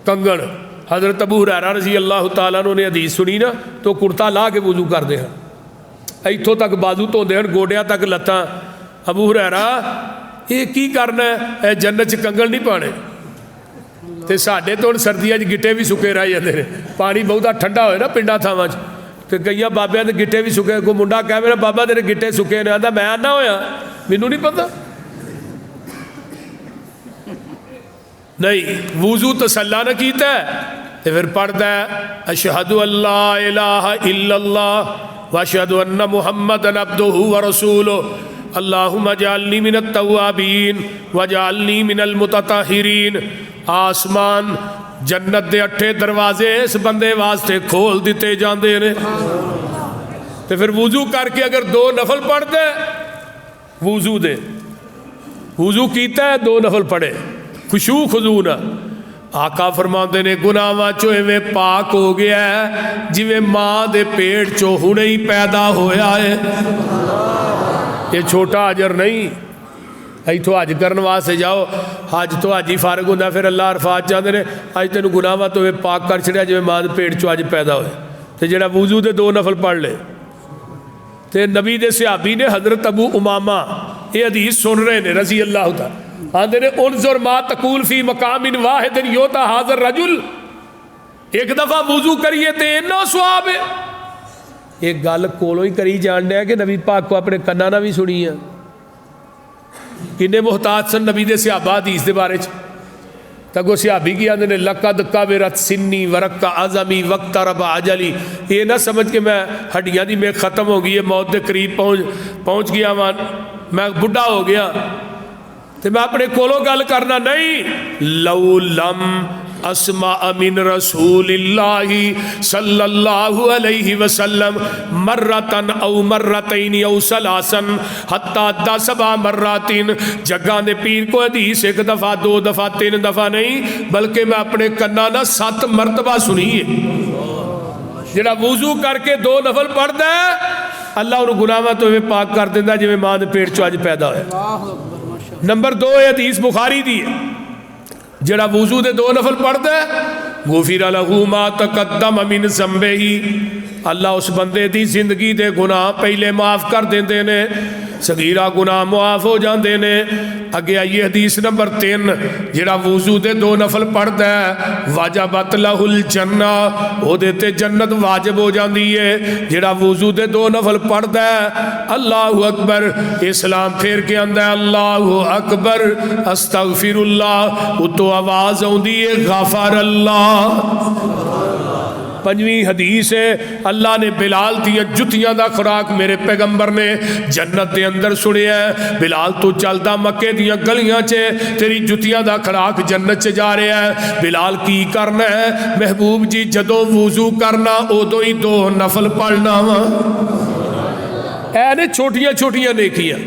کنگن حضرت ابو ہریرہ رضی اللہ تعالیٰ عنہ نے حدیث سنی نا تو کرتا لا کے وضو کردے ہیں، ایتھوں تک بازو دھوندے ہیں، گوڈیاں تک لتاں۔ ابو ہریرہ یہ کی کرنا ہے، اے جنت چ کنگن نہیں پانے۔ تے ساڈے تو سردیاں چ گٹے بھی سکے رہ جاندے نے، پانی بہتا ٹھنڈا ہوئے نا پنڈا تھاواں چ تے کئی بابیاں دے گٹے بھی سکے، کوئی منڈا کہے میرا بابا تیرے گٹے سکے نے، آندا میں آنا ہویا مینوں نہیں پتہ۔ نہیں، وضو تسلا نہ کیتا ہے تے پھر پڑھدا ہے اشہد ان لا الہ الا اللہ واشہد ان محمدا عبدہ ورسولہ اللہم اجعلنی من التوابین واجعلنی من المتطہرین۔ آسمان جنت دے 8 دروازے اس بندے واسطے کھول دیتے جاندے نے۔ تے پھر وضو کر کے اگر 2 نفل پڑھ دے، وضو دے وضو کیتا ہے 2 نفل پڑھے خشوع خضوع نہ، آقا فرماندے نے گناہاں چوں ایویں پاک ہو گیا ہے جویں ماں دے پیٹ چوں ہنے ہی پیدا ہویا ہے۔ یہ چھوٹا اجر نہیں، ایتھوں حج کرن واسطے جاؤ، حج تو حج ہی فارغ ہوندا، پھر اللہ عرفات جاندے نے اج تینوں گناہاں تو پاک کر چھڑیا جویں ماں دے پیٹ چوں اج پیدا ہوئے۔ تے جڑا وضو دے 2 نفل پڑھ لے تے نبی دے صحابی نے حضرت ابو امامہ یہ حدیث سن رہے نے رضی اللہ تعالی آندے نے انظر ما تقول فی مقام واحد یوتا حاضر رجل، ایک دفعہ وضو کریے تے اتنا ثواب ہے۔ ایک گل کولوں ہی کری جان دیا کہ نبی پاک کو اپنے کناں نہ بھی سنی ہے۔ کنے محتاج سن نبی دے صحابہ حدیث دے بارے چ، تگو صحابی کی آندے نے لقد کبرت سنی ورق عظمی واقترب اجلی، یہ نہ سمجھ کہ میں ہڈیاں دی میں ختم ہو گئی ہے، موت دے قریب پہنچ گیا، میں بڈھا ہو گیا تے میں اپنے کولوں گل کرنا نہیں۔ لو لم اسمع من رسول اللہ صلی اللہ علیہ وسلم مرتن او مرتین او سلاسن حتی 10 مراتین جگہ نے پیر کو حدیث 1 دفعہ 2 دفعہ 3 دفعہ نہیں بلکہ میں اپنے کنا نہ 7 مرتبہ سنی ہے. جڑا وضو کر کے 2 نفل پڑھتا ہے اللہ انہوں گناہاں تو پاک کر دینا جی ماں دے پیٹ چو اج پیدا ہویا. نمبر 2 حدیث بخاری دی ہے جڑا وضو دے 2 نفل پڑھتا ہے غفر لہ ما تقدم من ذنبہ اللہ اس بندے دی زندگی دے گناہ پہلے معاف کر دیندے نے صغیرہ گناہ معاف ہو جاندے نے. اگے آئیے حدیث نمبر 3 جڑا وضو دے 2 نفل پڑھتا ہے واجبت لہ الجنہ او دیتے جنت واجب ہو جاندی ہے. جڑا وضو دے 2 نفل پڑھتا ہے اللہ اکبر اسلام پھر کے اندر اللہ اکبر استغفر اللہ اتو آواز ہوندی ہے غفر اللہ. 5ویں حدیث ہے اللہ نے بلال دیا جتیاں دا خوراک میرے پیغمبر نے جنت دے اندر سنیا ہے. بلال تو چلدا مکے دیا گلیاں چے تیری جتیاں دا خوراک جنت چے جا رہا ہے. بلال کی کرنا ہے محبوب جی جدو وضو کرنا ادو ہی 2 نفل پڑھنا وا. اے نے چھوٹیاں چھوٹیاں نیکیاں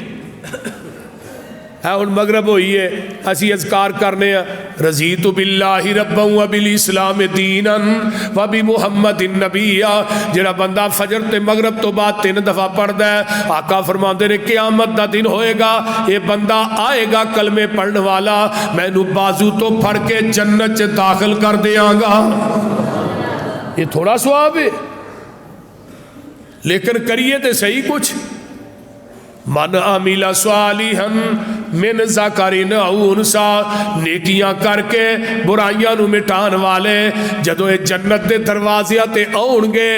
ہن مغرب ہوئی ہے اسی اذکار کرنے ہیں رضیت باللہ ربا و بالاسلام دینا و بمحمد نبیا. جڑا بندہ فجر تے مغرب تو بعد 3 دفعہ پڑھدا ہے آقا فرماندے نے قیامت دا دن ہوئے گا یہ بندہ آئے گا کلمے پڑھنے والا میں نو بازو تو پھڑ کے جنت چ داخل کر دیاں گا. یہ تھوڑا ثواب ہے لیکن کریے تے صحیح کچھ. من عمل صالحا من ذکر او انثی نیکیاں کر کے برائیاں نو مٹان والے جدو یہ جنت دے دروازے تے آؤن گے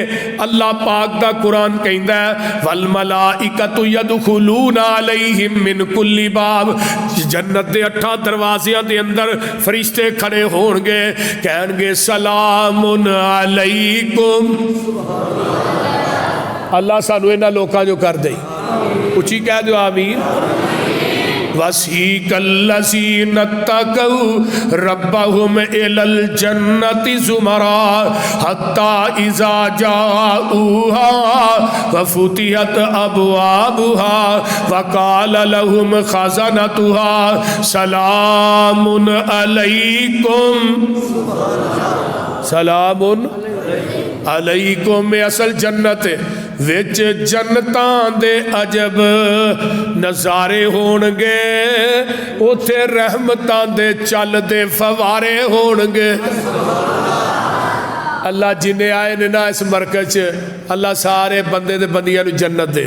اللہ پاک دا قرآن کہندا ہے والملائکۃ یدخلون علیہم من کل باب. جنت دے 8 دروازیاں دے اندر فرشتے کھڑے ہون گے کہن گے سلام علیکم. اللہ سانو انہاں لوکاں جو کر دے اچھی کہہ دو آمین. وَسِيقَ الَّذِينَ اتَّقَوْا رَبَّهُمْ إِلَى الْجَنَّةِ زُمَرًا حَتَّى إِذَا جَاءُوهَا وَفُتِحَتْ أَبْوَابُهَا وَقَالَ لَهُمْ خَزَنَتُهَا سَلَامٌ عَلَيْكُمْ. سلام علیکم میں اصل جنت وچ جنتاں دے عجب نظارے ہون گے اوتھے رحمتاں دے چل دے فوارے ہون گے. اللہ جنہیں آئے نے نا اس مرکز اللہ سارے بندے دے بندیاں نو جنت دے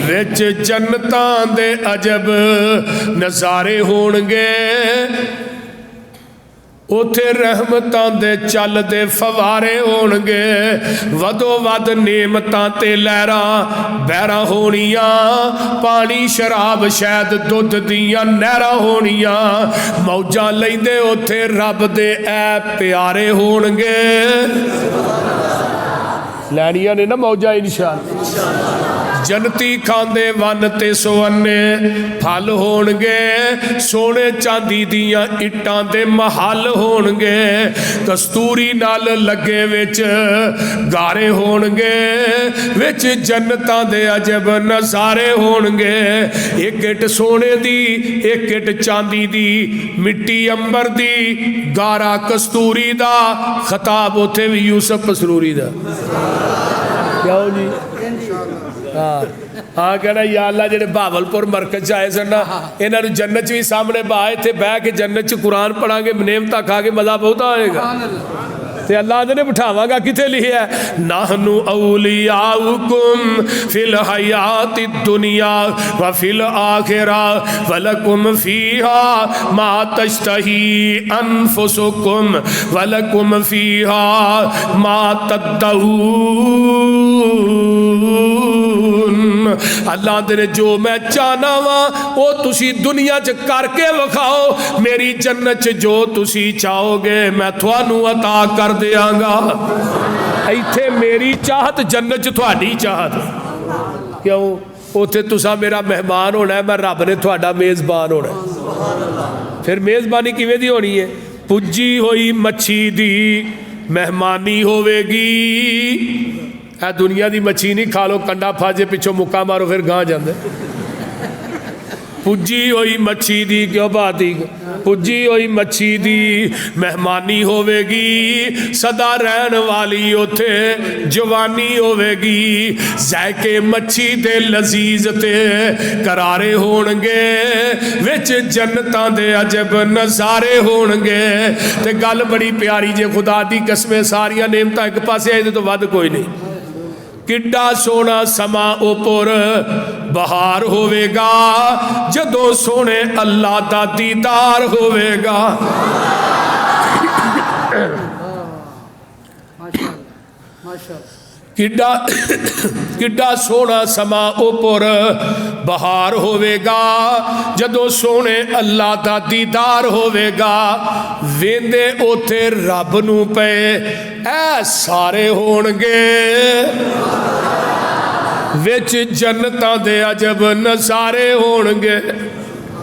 وچ جنتاں دے عجب نظارے ہون گے اوتھے رحمتاں دے چل دے فوارے ہون گے ودو ود نعمتاں تے لہراں بہراں ہونیاں پانی شراب شہد دودھ دیاں نہراں ہونیاں موجاں لیندے اوتھے رب دے اے پیارے ہون گے. لینیاں نے نا موجاں انشاءاللہ. جنتی کھاندے ون تے سونے پھل ہون گے سونے چاندی دیاں اٹاں دے محل ہون گے کستوری نال لگے وچ گارے ہون گے وچ جنتاں دے عجب نظارے ہون گے. ایک اٹ سونے دی ایک اٹ چاندی دی مٹی امبر دی گارا کستوری دا خطاب ہوتے بھی یوسف مسروری دا. کیا ہو جی ہاں کہنا یا اللہ جڑے بھاولپور مرکز جائے سن نا انہاں نو جنت بھی سامنے بائے تھے بہ کے جنت چ قرآن پڑھا کے نعمتاں کھا کے مزہ بہت آئے گا. تے اللہ نے بٹھاواں گا کتے لکھیا ہے نحنو اولیاؤکم فی الحیات الدنیا وفی الآخرہ ولکم فیہا ما تشتہی انفسکم ولکم فیہا ما تدعون. اللہ دے جو میں چاہنا وا وہ تسی دنیا چ کر کے وکھاؤ میری جنت چ جو تسی چاہو گے میں تھانو عطا کر دیاں گا. ایتھے میری چاہت جنت چ تھوڑی چاہت کیوں اوتھے تسا میرا مہمان ہونا ہے میں رب نے تھوڑا میزبان ہونا ہے. پھر میزبانی کیویں دی ہونی ہے ਪੁੱਜੀ ਹੋਈ ਮੱਛੀ ਦੀ ਮਹਿਮਾਨੀ ਹੋਵੇਗੀ। ਇਹ ਦੁਨੀਆ ਦੀ ਮੱਛੀ ਨਹੀਂ ਖਾ ਲਓ, ਕੰਡਾ ਫਾਜੇ ਪਿੱਛੋਂ ਮੁੱਕਾ ਮਾਰੋ ਫਿਰ ਗਾਂ ਜਾਂਦੇ। ਪੁੱਜੀ ਹੋਈ ਮੱਛੀ ਦੀ ਕਿਉਂ ਬਾਤੀ, ਪੁੱਜੀ ਹੋਈ ਮੱਛੀ ਦੀ ਮਹਿਮਾਨੀ ਹੋਵੇਗੀ, ਸਦਾ ਰਹਿਣ ਵਾਲੀ ਉੱਥੇ ਜਵਾਨੀ ਹੋਵੇਗੀ। ਜ਼ਾਇਕੇ ਮੱਛੀ ਦੇ ਲਜ਼ੀਜ਼ ਤੇ ਕਰਾਰੇ ਹੋਣਗੇ, ਵਿੱਚ ਜੰਨਤਾਂ ਦੇ ਅਜਬ ਨਜ਼ਾਰੇ ਹੋਣਗੇ। ਤੇ ਗੱਲ ਬੜੀ ਪਿਆਰੀ ਜੇ, ਖੁਦਾ ਦੀ ਕਸਮੇ ਸਾਰੀਆਂ ਨੇਮਤਾਂ ਇੱਕ ਪਾਸੇ, ਇਹਦੇ ਤੋਂ ਵੱਧ ਕੋਈ ਨਹੀਂ। ਕਿੱਡਾ ਸੋਹਣਾ ਸਮਾਂ ਉਪਰ ਬਹਾਰ ਹੋਵੇਗਾ, ਜਦੋਂ ਸੋਹਣੇ ਅੱਲਾ ਦਾ ਦੀਦਾਰ ਹੋਵੇਗਾ। ਕਿੱਡਾ ਸੋਹਣਾ ਸਮਾਂ ਉਪਰ ਬਹਾਰ ਹੋਵੇਗਾ, ਜਦੋਂ ਸੋਹਣੇ ਅੱਲਾ ਦਾ ਦੀਦਾਰ ਹੋਵੇਗਾ। ਵੇਂਦੇ ਉੱਥੇ ਰੱਬ ਨੂੰ ਪਏ ਐ ਸਾਰੇ ਹੋਣਗੇ, ਵਿੱਚ ਜੰਨਤਾਂ ਦੇ ਅਜਬ ਨਜ਼ਾਰੇ ਹੋਣਗੇ।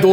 2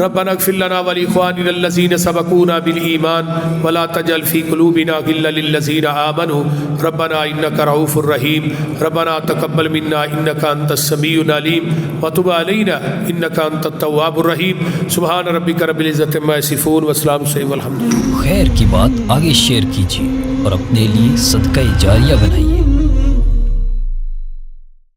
ربنا اغفر لنا ولإخواننا الذين سبقونا بالإيمان ولا تجعل في قلوبنا غلا للذين آمنوا ربنا إنك رؤوف رحيم ربنا تقبل منا إنك أنت السميع العليم وتب علينا إنك أنت التواب الرحيم سبحان ربك رب العزة عما يصفون وسلام والحمد لله. خیر کی بات آگے شیئر کیجیے اور اپنے لیے صدقہ جاریہ بنائیے.